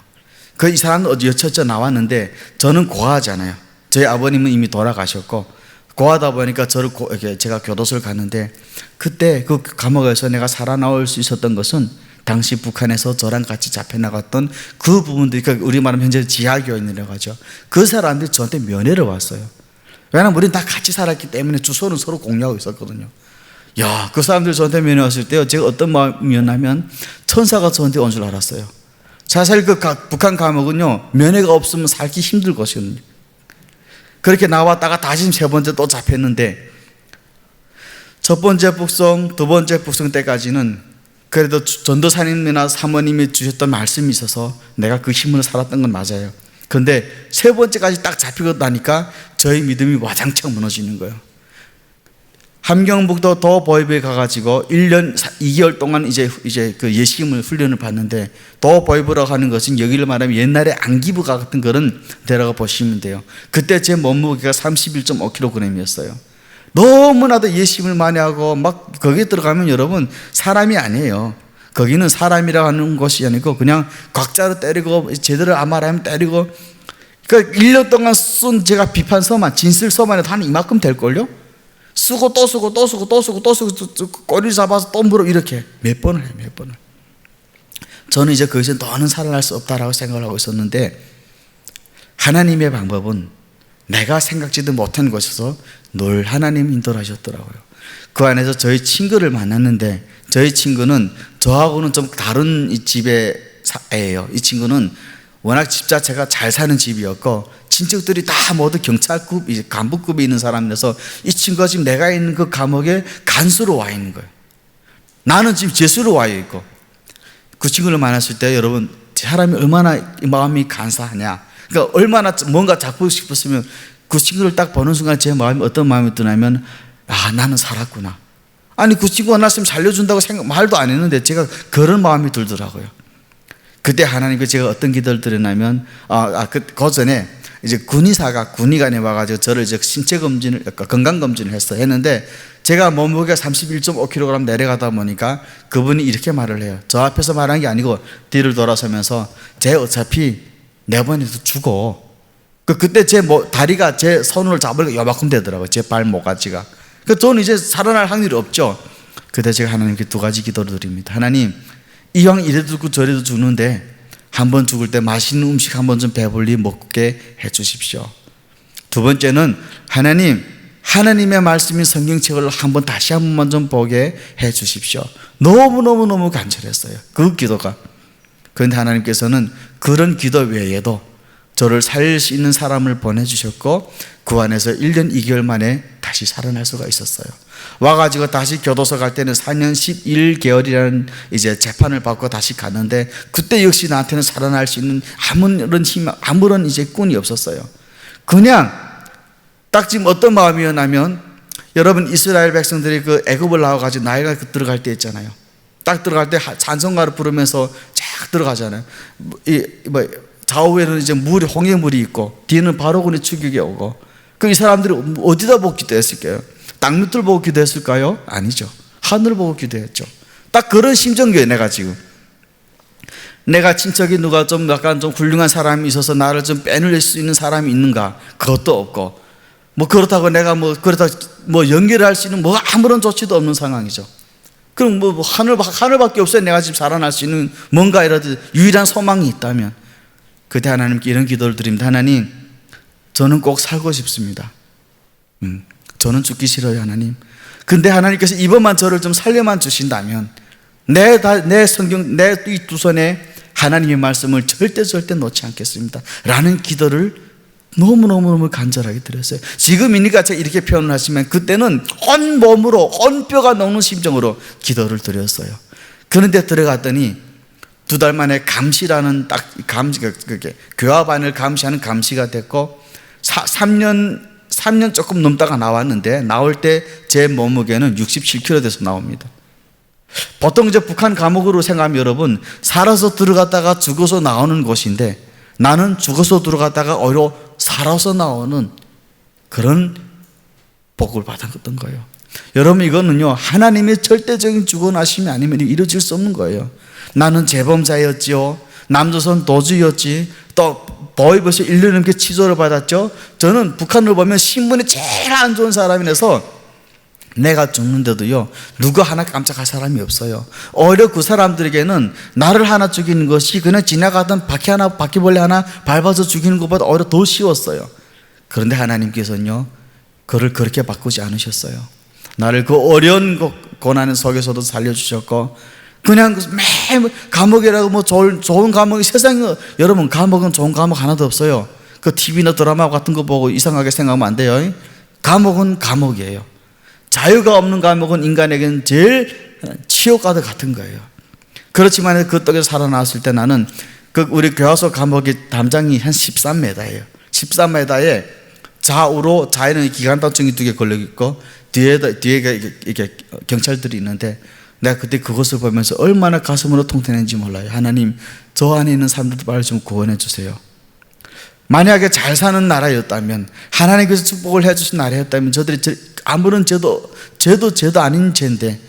이 사람은 어디 여쭤 나왔는데 저는 고아잖아요. 저희 아버님은 이미 돌아가셨고 고아다 보니까 제가 교도소를 갔는데, 그때 그 감옥에서 내가 살아나올 수 있었던 것은 당시 북한에서 저랑 같이 잡혀나갔던 그 부분들이, 그러니까 우리 말하면 현재 지하교인이라고 하죠. 그 사람들이 저한테 면회를 왔어요. 왜냐하면 우리는 다 같이 살았기 때문에 주소는 서로 공유하고 있었거든요. 야, 그 사람들이 저한테 면회 왔을 때요, 제가 어떤 마음이었냐면 천사가 저한테 온 줄 알았어요. 사실 북한 감옥은요, 면회가 없으면 살기 힘들 것이거든요. 그렇게 나왔다가 다시 세 번째 또 잡혔는데, 첫 번째 북송, 두 번째 북송 때까지는 그래도 전도사님이나 사모님이 주셨던 말씀이 있어서 내가 그 힘으로 살았던 건 맞아요. 그런데 세 번째까지 딱 잡히고 나니까 저희 믿음이 와장창 무너지는 거예요. 함경북도 도보이부에 가가지고 1년 2개월 동안 이제 그 예식임을 훈련을 받는데, 도보이부라고 하는 것은 여기를 말하면 옛날에 안기부 같은 그런 데라고 보시면 돼요. 그때 제 몸무게가 31.5kg이었어요. 너무나도 예식임을 많이 하고 막 거기에 들어가면 여러분 사람이 아니에요. 거기는 사람이라고 하는 것이 아니고 그냥 곽자로 때리고 제대로 말하면 때리고, 그 1년 동안 쓴 제가 비판서만, 진술서만 해도 한 이만큼 될걸요? 쓰고 또 쓰고 또 쓰고 또 쓰고 또 쓰고 꼬리 잡아서 또 물어, 이렇게 몇 번을 해요, 몇 번을. 저는 이제 거기서 더는 살아날 수 없다라고 생각을 하고 있었는데, 하나님의 방법은 내가 생각지도 못한 곳에서 늘 하나님 인도를 하셨더라고요. 그 안에서 저희 친구를 만났는데, 저희 친구는 저하고는 좀 다른 집의 애예요. 이 친구는 워낙 집 자체가 잘 사는 집이었고 친척들이 다 모두 경찰급, 간부급에 있는 사람이라서 이 친구가 지금 내가 있는 그 감옥에 간수로 와 있는 거예요. 나는 지금 재수로 와 있고. 그 친구를 만났을 때 여러분, 사람이 얼마나 마음이 간사하냐, 그러니까 얼마나 뭔가 잡고 싶었으면 그 친구를 딱 보는 순간 제 마음이 어떤 마음이 드냐면, 아, 나는 살았구나. 아니, 그 친구가 나왔으면 살려준다고 말도 안 했는데 제가 그런 마음이 들더라고요. 그때 하나님께 제가 어떤 기도를 드렸냐면, 그 전에 이제 군의관이 와가지고 저를 이제 신체검진을, 건강검진을 했는데 제가 몸무게가 31.5kg 내려가다 보니까 그분이 이렇게 말을 해요. 저 앞에서 말한 게 아니고 뒤를 돌아서면서, 쟤 어차피 내보내도 죽어. 그때 제 다리가 제 손을 잡으니까 요만큼 되더라고요. 제 발목까지가. 저는 이제 살아날 확률이 없죠. 그때 제가 하나님께 두 가지 기도를 드립니다. 하나님, 이왕 이래도 죽고 저래도 죽는데 한번 죽을 때 맛있는 음식 한번 좀 배불리 먹게 해 주십시오. 두 번째는 하나님의 말씀인 성경책을 다시 한 번만 좀 보게 해 주십시오. 너무너무 간절했어요, 그 기도가. 그런데 하나님께서는 그런 기도 외에도 저를 살릴 수 있는 사람을 보내주셨고, 그 안에서 1년 2개월 만에 다시 살아날 수가 있었어요. 와가지고 다시 교도소 갈 때는 4년 11개월이라는 이제 재판을 받고 다시 갔는데, 그때 역시 나한테는 살아날 수 있는 아무런 이제 꾼이 없었어요. 그냥 딱 지금 어떤 마음이었냐면, 여러분 이스라엘 백성들이 그 애굽을 나와가지고 나일강 들어갈 때 있잖아요. 딱 들어갈 때 찬송가를 부르면서 쫙 들어가잖아요. 좌우에는 이제 홍해물이 있고 뒤에는 바로군의 추격이 오고, 이 사람들이 어디다 보고 기도했을까요? 땅 밑을 보고 기도했을까요? 아니죠. 하늘을 보고 기도했죠. 딱 그런 심정이에요. 내가 친척이 누가 좀 약간 좀 훌륭한 사람이 있어서 나를 좀 빼낼 수 있는 사람이 있는가? 그것도 없고, 그렇다고 내가 연결할 수 있는 아무런 조치도 없는 상황이죠. 그럼 하늘밖에 없어요. 내가 지금 살아날 수 있는 뭔가이라도 유일한 소망이 있다면. 그때 하나님께 이런 기도를 드립니다. 하나님, 저는 꼭 살고 싶습니다. 저는 죽기 싫어요, 하나님. 근데 하나님께서 이번만 저를 좀 살려만 주신다면 내 이 두 손에 하나님의 말씀을 절대 놓지 않겠습니다 라는 기도를 너무너무 간절하게 드렸어요. 지금이니까 제가 이렇게 표현을 하시면, 그때는 온 몸으로, 온 뼈가 녹는 심정으로 기도를 드렸어요. 그런데 들어갔더니 2달 만에 감시라는 그게 교합안을 감시하는 감시가 됐고, 3년 조금 넘다가 나왔는데, 나올 때 제 몸무게는 67kg 돼서 나옵니다. 보통 이제 북한 감옥으로 생각하면 여러분, 살아서 들어갔다가 죽어서 나오는 곳인데, 나는 죽어서 들어갔다가 오히려 살아서 나오는 그런 복을 받았던 거예요. 여러분, 이거는요, 하나님의 절대적인 주권하심이 아니면 이루어질 수 없는 거예요. 나는 재범자였지요. 남조선 도주였지. 또 보위부에서 1년 넘게 치조를 받았죠. 저는 북한을 보면 신분이 제일 안 좋은 사람이라서 내가 죽는데도요, 누구 하나 깜짝할 사람이 없어요. 오히려 그 사람들에게는 나를 하나 죽이는 것이 그냥 지나가던 바퀴벌레 하나 밟아서 죽이는 것보다 오히려 더 쉬웠어요. 그런데 하나님께서는요, 그를 그렇게 바꾸지 않으셨어요. 나를 그 어려운 고난 속에서도 살려주셨고, 그냥 매일 감옥이라고 좋은 감옥이 세상에, 여러분, 감옥은 좋은 감옥 하나도 없어요. 그 TV나 드라마 같은 거 보고 이상하게 생각하면 안 돼요. 감옥은 감옥이에요. 자유가 없는 감옥은 인간에게는 제일 치욕과도 같은 거예요. 그렇지만 그 떡에서 살아나왔을 때 나는 우리 교화소 감옥의 담장이 한 13m예요. 13m에 좌우로, 좌에는 기관단총이 2개 걸려 있고 뒤에 이렇게 경찰들이 있는데, 내가 그때 그것을 보면서 얼마나 가슴으로 통태는지 몰라요. 하나님, 저 안에 있는 사람들도 빨리 좀 구원해 주세요. 만약에 잘 사는 나라였다면, 하나님께서 축복을 해주신 나라였다면, 저들이 아무런 죄도 아닌 죄인데,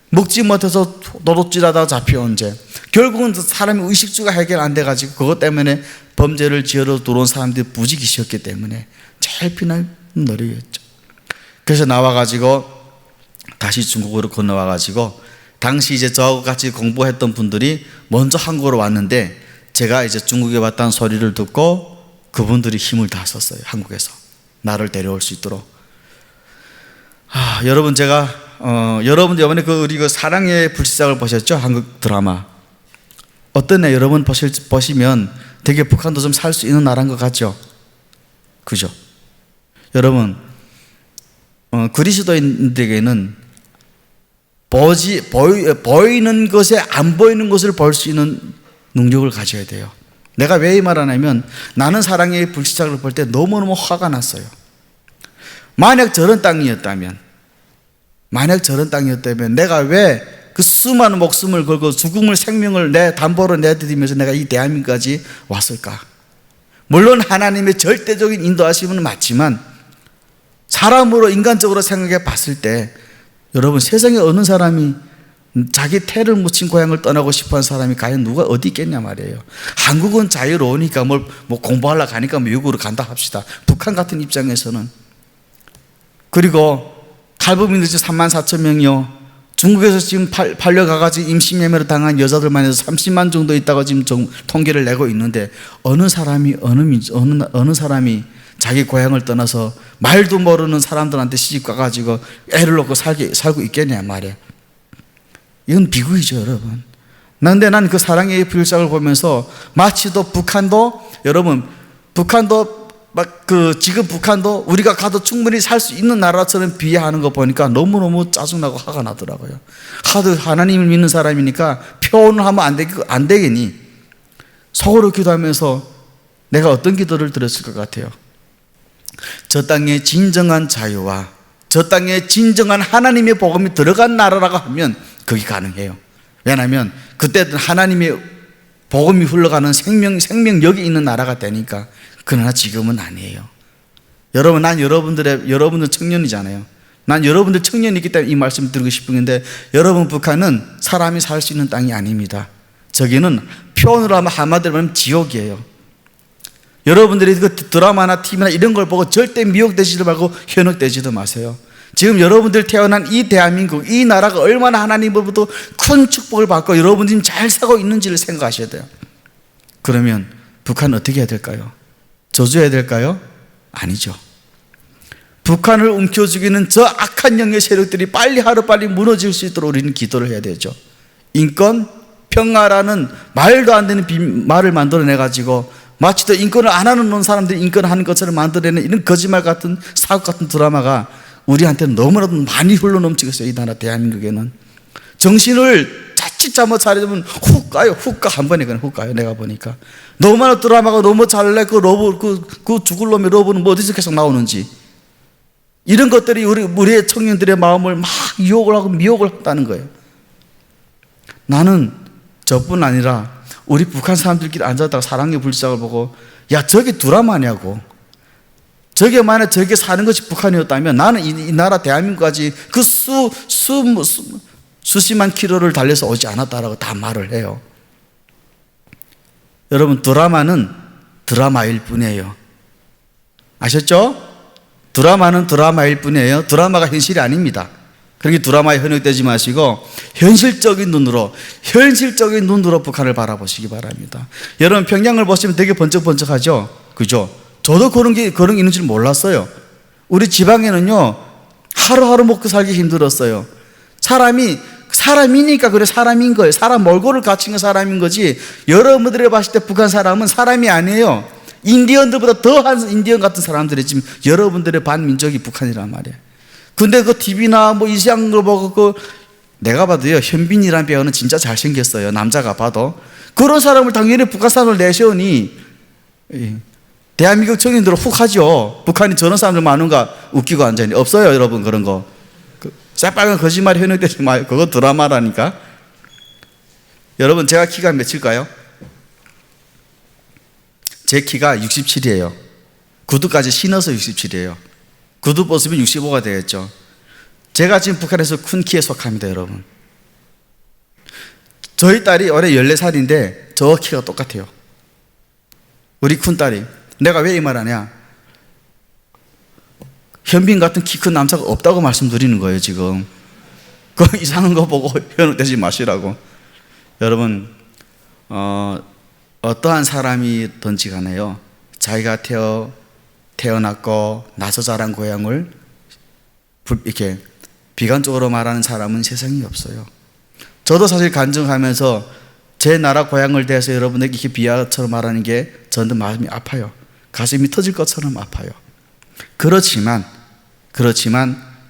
먹지 못해서 도둑질하다가 잡혀온 죄, 결국은 사람이 의식주가 해결 안 돼가지고 그것 때문에 범죄를 지으러 들어온 사람들이 부지기시였기 때문에 제일 피난 노력이었죠. 그래서 나와가지고 다시 중국으로 건너와가지고, 당시 이제 저하고 같이 공부했던 분들이 먼저 한국으로 왔는데, 제가 이제 중국에 왔다는 소리를 듣고 그분들이 힘을 다 썼어요. 한국에서 나를 데려올 수 있도록. 여러분, 제가 여러분 이번에 우리 사랑의 불시착을 보셨죠? 한국 드라마. 어떠냐? 여러분 보시면 되게 북한도 좀 살 수 있는 나라인 것 같죠? 그죠? 여러분, 그리스도인들에게는 보이는 것에 안 보이는 것을 볼 수 있는 능력을 가져야 돼요. 내가 왜 이 말을 하냐면, 나는 사랑의 불시착을 볼 때 너무너무 화가 났어요. 만약 저런 땅이었다면 내가 왜 그 수많은 목숨을 걸고 죽음을 생명을 내 담보로 내드리면서 내가 이 대한민국까지 왔을까? 물론 하나님의 절대적인 인도하심은 맞지만 사람으로 인간적으로 생각해 봤을 때 여러분, 세상에 어느 사람이 자기 태를 묻힌 고향을 떠나고 싶어하는 사람이 과연 누가 어디 있겠냐 말이에요. 한국은 자유로우니까 뭐 공부하려고 가니까 미국으로 간다 합시다. 북한 같은 입장에서는. 그리고 탈북민들 34,000명이요. 중국에서 지금 팔려가가지고 임신예매를 당한 여자들만 해서 30만 정도 있다고 지금 통계를 내고 있는데 어느 사람이 자기 고향을 떠나서 말도 모르는 사람들한테 시집 가가지고 애를 놓고 살고 있겠냐 말이에요. 이건 비극이죠, 여러분. 그런데 난 그 사랑의 필살을 보면서 마치도 북한도 지금 북한도 우리가 가도 충분히 살 수 있는 나라처럼 비하하는 거 보니까 너무너무 짜증나고 화가 나더라고요. 하도 하나님을 믿는 사람이니까 표현을 하면 안 되겠니? 속으로 기도하면서 내가 어떤 기도를 드렸을 것 같아요? 저 땅에 진정한 자유와 저 땅에 진정한 하나님의 복음이 들어간 나라라고 하면 그게 가능해요. 왜냐하면 그때는 하나님의 복음이 흘러가는 생명력이 있는 나라가 되니까. 그러나 지금은 아니에요. 여러분, 난 여러분들 청년이잖아요. 난 여러분들 청년이기 때문에 이 말씀을 드리고 싶은 건데, 여러분, 북한은 사람이 살 수 있는 땅이 아닙니다. 저기는 표현으로 하면 한마디로 하면 지옥이에요. 여러분들이 그 드라마나 TV나 이런 걸 보고 절대 미혹되지도 말고 현혹되지도 마세요. 지금 여러분들 태어난 이 대한민국, 이 나라가 얼마나 하나님으로부터 큰 축복을 받고 여러분들이 잘 살고 있는지를 생각하셔야 돼요. 그러면 북한은 어떻게 해야 될까요? 저주해야 될까요? 아니죠. 북한을 움켜쥐기는 저 악한 영의 세력들이 하루빨리 무너질 수 있도록 우리는 기도를 해야 되죠. 인권, 평화라는 말도 안 되는 말을 만들어내가지고 마치 또 인권을 안 하는 사람들이 인권하는 것처럼 만들어내는 이런 거짓말 같은 사고 같은 드라마가 우리한테는 너무나도 많이 흘러넘치고 있어요. 이 나라 대한민국에는. 정신을 자칫 잘못 차리면 훅 가요. 한 번에 그냥 훅 가요. 내가 보니까 너무나 드라마가 너무 잘내. 그 죽을 놈의 로봇은 뭐 어디서 계속 나오는지, 이런 것들이 우리의 청년들의 마음을 막 유혹을 하고 미혹을 한다는 거예요. 나는 저뿐 아니라 우리 북한 사람들끼리 앉았다가 사랑의 불시착을 보고, 야, 저게 드라마냐고. 저게 만약 저게 사는 것이 북한이었다면 나는 이 나라 대한민국까지 그 수십만 킬로를 달려서 오지 않았다라고 다 말을 해요. 여러분, 드라마는 드라마일 뿐이에요. 아셨죠? 드라마는 드라마일 뿐이에요. 드라마가 현실이 아닙니다. 그렇게 드라마에 현혹되지 마시고 현실적인 눈으로 북한을 바라보시기 바랍니다. 여러분, 평양을 보시면 되게 번쩍번쩍하죠? 그죠? 저도 그런 게 있는 줄 몰랐어요. 우리 지방에는요, 하루하루 먹고 살기 힘들었어요. 사람이니까 그래, 사람인 거예요. 사람 몰골을 갖춘 건 사람인 거지, 여러분들이 봤을 때 북한 사람은 사람이 아니에요. 인디언들보다 더한 인디언 같은 사람들이 지금 여러분들의 반민족이 북한이란 말이에요. 근데 그 TV나 뭐 이상한 걸 보고 내가 봐도요, 현빈이라는 배우는 진짜 잘생겼어요. 남자가 봐도. 그런 사람을 당연히 북한 사람을 내세우니 대한민국 청년들은 훅 하죠. 북한이 저런 사람들 많은가 웃기고 앉아있니. 없어요, 여러분. 그런 거 새빨간 거짓말이 현혹되지 마요. 그거 드라마라니까. 여러분, 제가 키가 몇일까요? 제 키가 67이에요. 구두까지 신어서 67이에요. 구두 벗으면 65가 되겠죠. 제가 지금 북한에서 큰 키에 속합니다, 여러분. 저희 딸이 올해 14살인데 저 키가 똑같아요. 우리 큰딸이. 내가 왜 이 말 하냐? 현빈 같은 키 큰 남자가 없다고 말씀드리는 거예요, 지금. 그 이상한 거 보고 현혹되지 마시라고. 여러분, 어떠한 사람이든지 간에요, 자기가 태어났고 나서 자란 고향을 이렇게 비관적으로 말하는 사람은 세상에 없어요. 저도 사실 간증하면서 제 나라 고향을 대해서 여러분에게 이렇게 비하처럼 말하는 게 저는 마음이 아파요. 가슴이 터질 것처럼 아파요. 그렇지만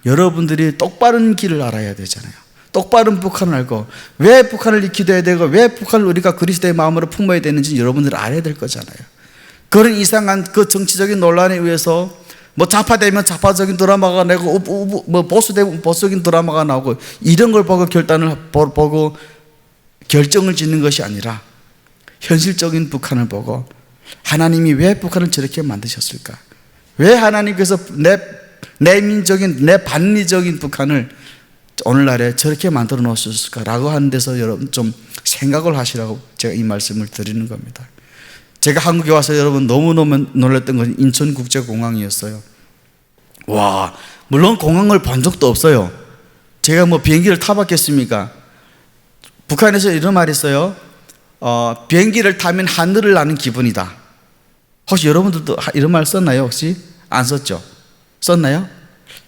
여러분들이 똑바른 길을 알아야 되잖아요. 똑바른 북한을 알고 왜 북한을 기도해야 되고 왜 북한을 우리가 그리스도의 마음으로 품어야 되는지 여러분들이 알아야 될 거잖아요. 그런 이상한 그 정치적인 논란에 의해서 뭐 좌파되면 좌파적인 드라마가 나고 뭐 보수되면 보수적인 드라마가 나오고 이런 걸 보고 보고 결정을 짓는 것이 아니라 현실적인 북한을 보고 하나님이 왜 북한을 저렇게 만드셨을까? 왜 하나님께서 내 민족인 내 반미적인 북한을 오늘날에 저렇게 만들어 놓으셨을까라고 하는 데서 여러분 좀 생각을 하시라고 제가 이 말씀을 드리는 겁니다. 제가 한국에 와서 여러분 너무너무 놀랐던 건 인천국제공항이었어요. 와, 물론 공항을 본 적도 없어요. 제가 뭐 비행기를 타봤겠습니까? 북한에서 이런 말이 있어요. 비행기를 타면 하늘을 나는 기분이다. 혹시 여러분들도 이런 말 썼나요? 혹시? 안 썼죠? 썼나요?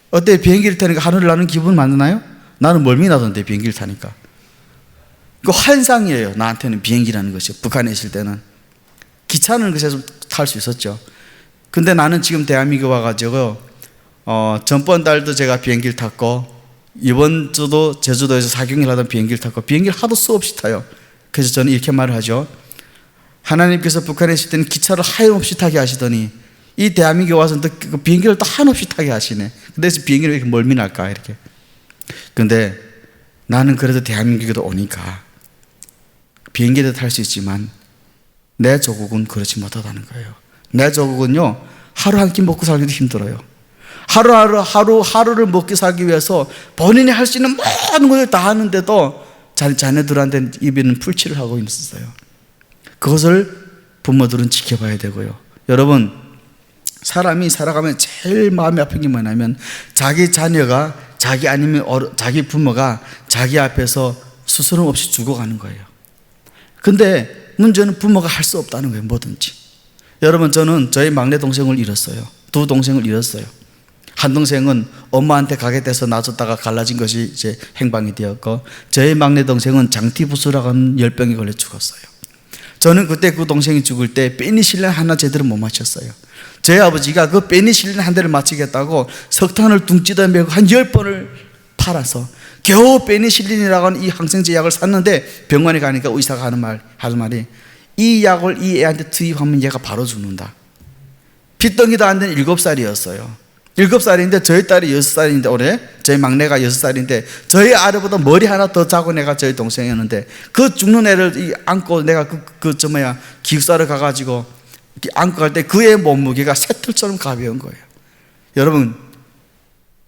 어때? 비행기를 타니까 하늘을 나는 기분 맞나요? 나는 멀미 나던데 비행기를 타니까. 그 환상이에요. 나한테는 비행기라는 것이. 북한에 있을 때는 기차는 그래서 탈 수 있었죠. 근데 나는 지금 대한민국 와가지고 전번 달도 제가 비행기를 탔고 이번 주도 제주도에서 4경일 하던 비행기를 탔고 비행기를 하도 수없이 타요. 그래서 저는 이렇게 말을 하죠. 하나님께서 북한에 있을 때는 기차를 하염없이 타게 하시더니 이 대한민국에 와서 또 그 비행기를 또 한없이 타게 하시네. 그래서 비행기를 왜 이렇게 멀미 날까 이렇게. 근데 나는 그래도 대한민국에도 오니까 비행기도 탈 수 있지만 내 조국은 그렇지 못하다는 거예요. 내 조국은요 하루 한 끼 먹고 살기도 힘들어요. 하루를 먹고 살기 위해서 본인이 할 수 있는 모든 것을 다 하는데도 자녀들한테 입에는 풀칠을 하고 있었어요. 그것을 부모들은 지켜봐야 되고요. 여러분, 사람이 살아가면 제일 마음이 아픈 게 뭐냐면 자기 자녀가 자기 부모가 자기 앞에서 스스럼 없이 죽어가는 거예요. 근데 문제는 부모가 할 수 없다는 거예요. 뭐든지. 여러분, 저는 저희 막내 동생을 잃었어요. 두 동생을 잃었어요. 한 동생은 엄마한테 가게 돼서 놔줬다가 갈라진 것이 이제 행방이 되었고, 저희 막내 동생은 장티부스라고 하는 열병에 걸려 죽었어요. 저는 그때 그 동생이 죽을 때 페니실린 하나 제대로 못 맞췄어요. 저희 아버지가 그 페니실린 한 대를 맞추겠다고 석탄을 둥지다 메고 한 10번을 팔아서 겨우 페니실린이라고 하는 이 항생제 약을 샀는데 병원에 가니까 의사가 하는 말이 이 약을 이 애한테 투입하면 얘가 바로 죽는다. 핏덩이도 안 된 7살이었어요. 7살인데 저희 딸이 6살인데 올해 저희 막내가 6살인데 저희 아들보다 머리 하나 더 작은 애가 저희 동생이었는데 그 죽는 애를 안고 내가 기숙사를 가가지고 안고 갈 때 그 애 몸무게가 새털처럼 가벼운 거예요. 여러분,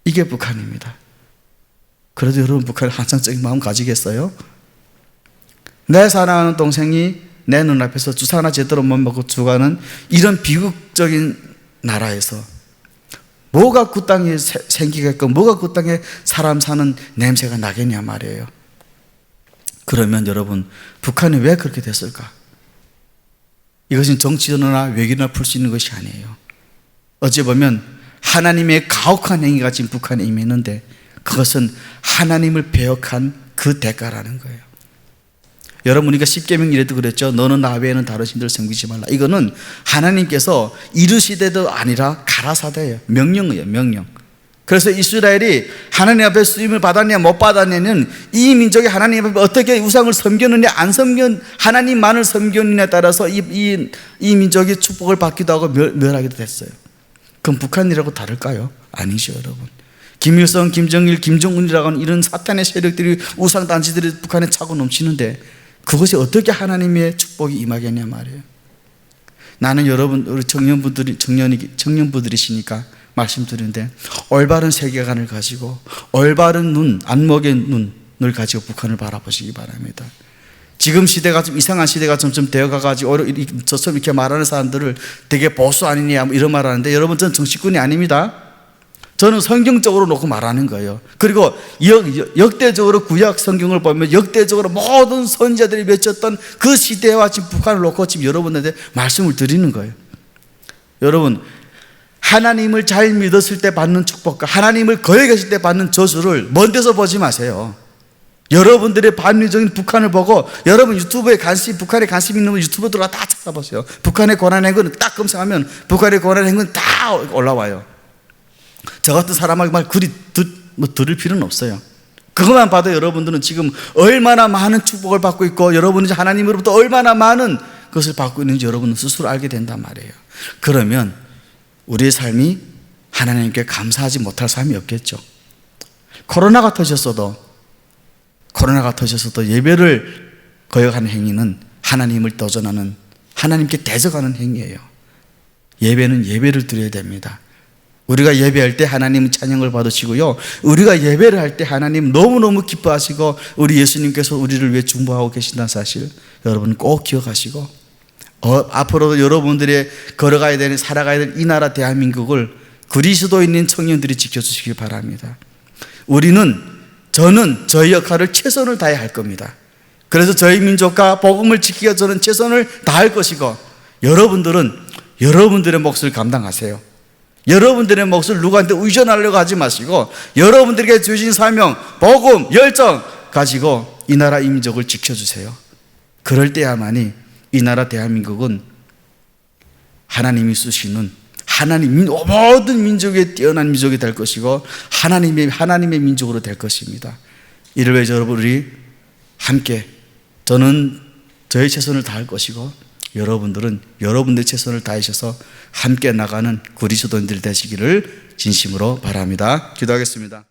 이게 북한입니다. 그래도 여러분 북한에 한상적인 마음 가지겠어요? 내 사랑하는 동생이 내 눈앞에서 주사 하나 제대로 못 먹고 죽어가는 이런 비극적인 나라에서 뭐가 그 땅에 생기겠고 뭐가 그 땅에 사람 사는 냄새가 나겠냐 말이에요. 그러면 여러분, 북한이 왜 그렇게 됐을까? 이것은 정치나 외교나 풀 수 있는 것이 아니에요. 어찌 보면 하나님의 가혹한 행위가 지금 북한에 임했는데 그것은 하나님을 배역한 그 대가라는 거예요. 여러분, 우리가 십계명 이래도 그랬죠. 너는 나 외에는 다른 신들을 섬기지 말라. 이거는 하나님께서 이르시되도 아니라 가라사대예요. 명령이에요. 명령. 그래서 이스라엘이 하나님 앞에 쓰임을 받았냐 못 받았냐는 이 민족이 하나님 앞에 어떻게 우상을 섬겼느냐 안 하나님만을 섬겼느냐에 따라서 이 민족이 축복을 받기도 하고 멸하기도 됐어요. 그럼 북한이라고 다를까요? 아니죠, 여러분. 김일성, 김정일, 김정은이라고 하는 이런 사탄의 세력들이 우상단체들이 북한에 차고 넘치는데 그것이 어떻게 하나님의 축복이 임하겠냐 말이에요. 나는 여러분, 우리 청년부들이시니까 말씀드리는데 올바른 세계관을 가지고 올바른 눈, 안목의 눈을 가지고 북한을 바라보시기 바랍니다. 지금 시대가 좀 이상한 시대가 점점 되어가가지고 저처럼 이렇게 말하는 사람들을 되게 보수 아니냐 이런 말 하는데 여러분, 저는 정치꾼이 아닙니다. 저는 성경적으로 놓고 말하는 거예요. 그리고 역대적으로 구약 성경을 보면 역대적으로 모든 선지자들이 맺혔던 그 시대와 지금 북한을 놓고 지금 여러분한테 말씀을 드리는 거예요. 여러분, 하나님을 잘 믿었을 때 받는 축복과 하나님을 거역했을 때 받는 저주를 먼 데서 보지 마세요. 여러분들의 반미적인 북한을 보고 여러분 유튜브에 북한에 관심 있는 유튜브 들어가 다 찾아보세요. 북한의 고난 행군을 딱 검색하면 북한의 고난 행군 다 올라와요. 저 같은 사람에게 말 그리 들을 필요는 없어요. 그것만 봐도 여러분들은 지금 얼마나 많은 축복을 받고 있고 여러분이 하나님으로부터 얼마나 많은 것을 받고 있는지 여러분은 스스로 알게 된단 말이에요. 그러면 우리의 삶이 하나님께 감사하지 못할 사람이 없겠죠. 코로나가 터졌어도 예배를 거역하는 행위는 하나님을 도전하는, 하나님께 대적하는 행위예요. 예배는 예배를 드려야 됩니다. 우리가 예배할 때 하나님 찬양을 받으시고요, 우리가 예배를 할 때 하나님 너무너무 기뻐하시고 우리 예수님께서 우리를 위해 중보하고 계신다는 사실 여러분 꼭 기억하시고, 앞으로도 여러분들이 걸어가야 되는, 살아가야 될 이 나라 대한민국을 그리스도인인 청년들이 지켜주시기 바랍니다. 저는 저희 역할을 최선을 다해 할 겁니다. 그래서 저희 민족과 복음을 지키기 위해 저는 최선을 다할 것이고, 여러분들은 여러분들의 몫을 감당하세요. 여러분들의 몫을 누구한테 의존하려고 하지 마시고 여러분들에게 주신 사명, 복음, 열정 가지고 이 나라 이 민족을 지켜주세요. 그럴 때야만이 이 나라 대한민국은 하나님이 쓰시는 모든 민족에 뛰어난 민족이 될 것이고 하나님의 민족으로 될 것입니다. 이를 위해서 여러분이 함께, 저는 저의 최선을 다할 것이고 여러분들은 여러분들의 최선을 다하셔서 함께 나가는 그리스도인들 되시기를 진심으로 바랍니다. 기도하겠습니다.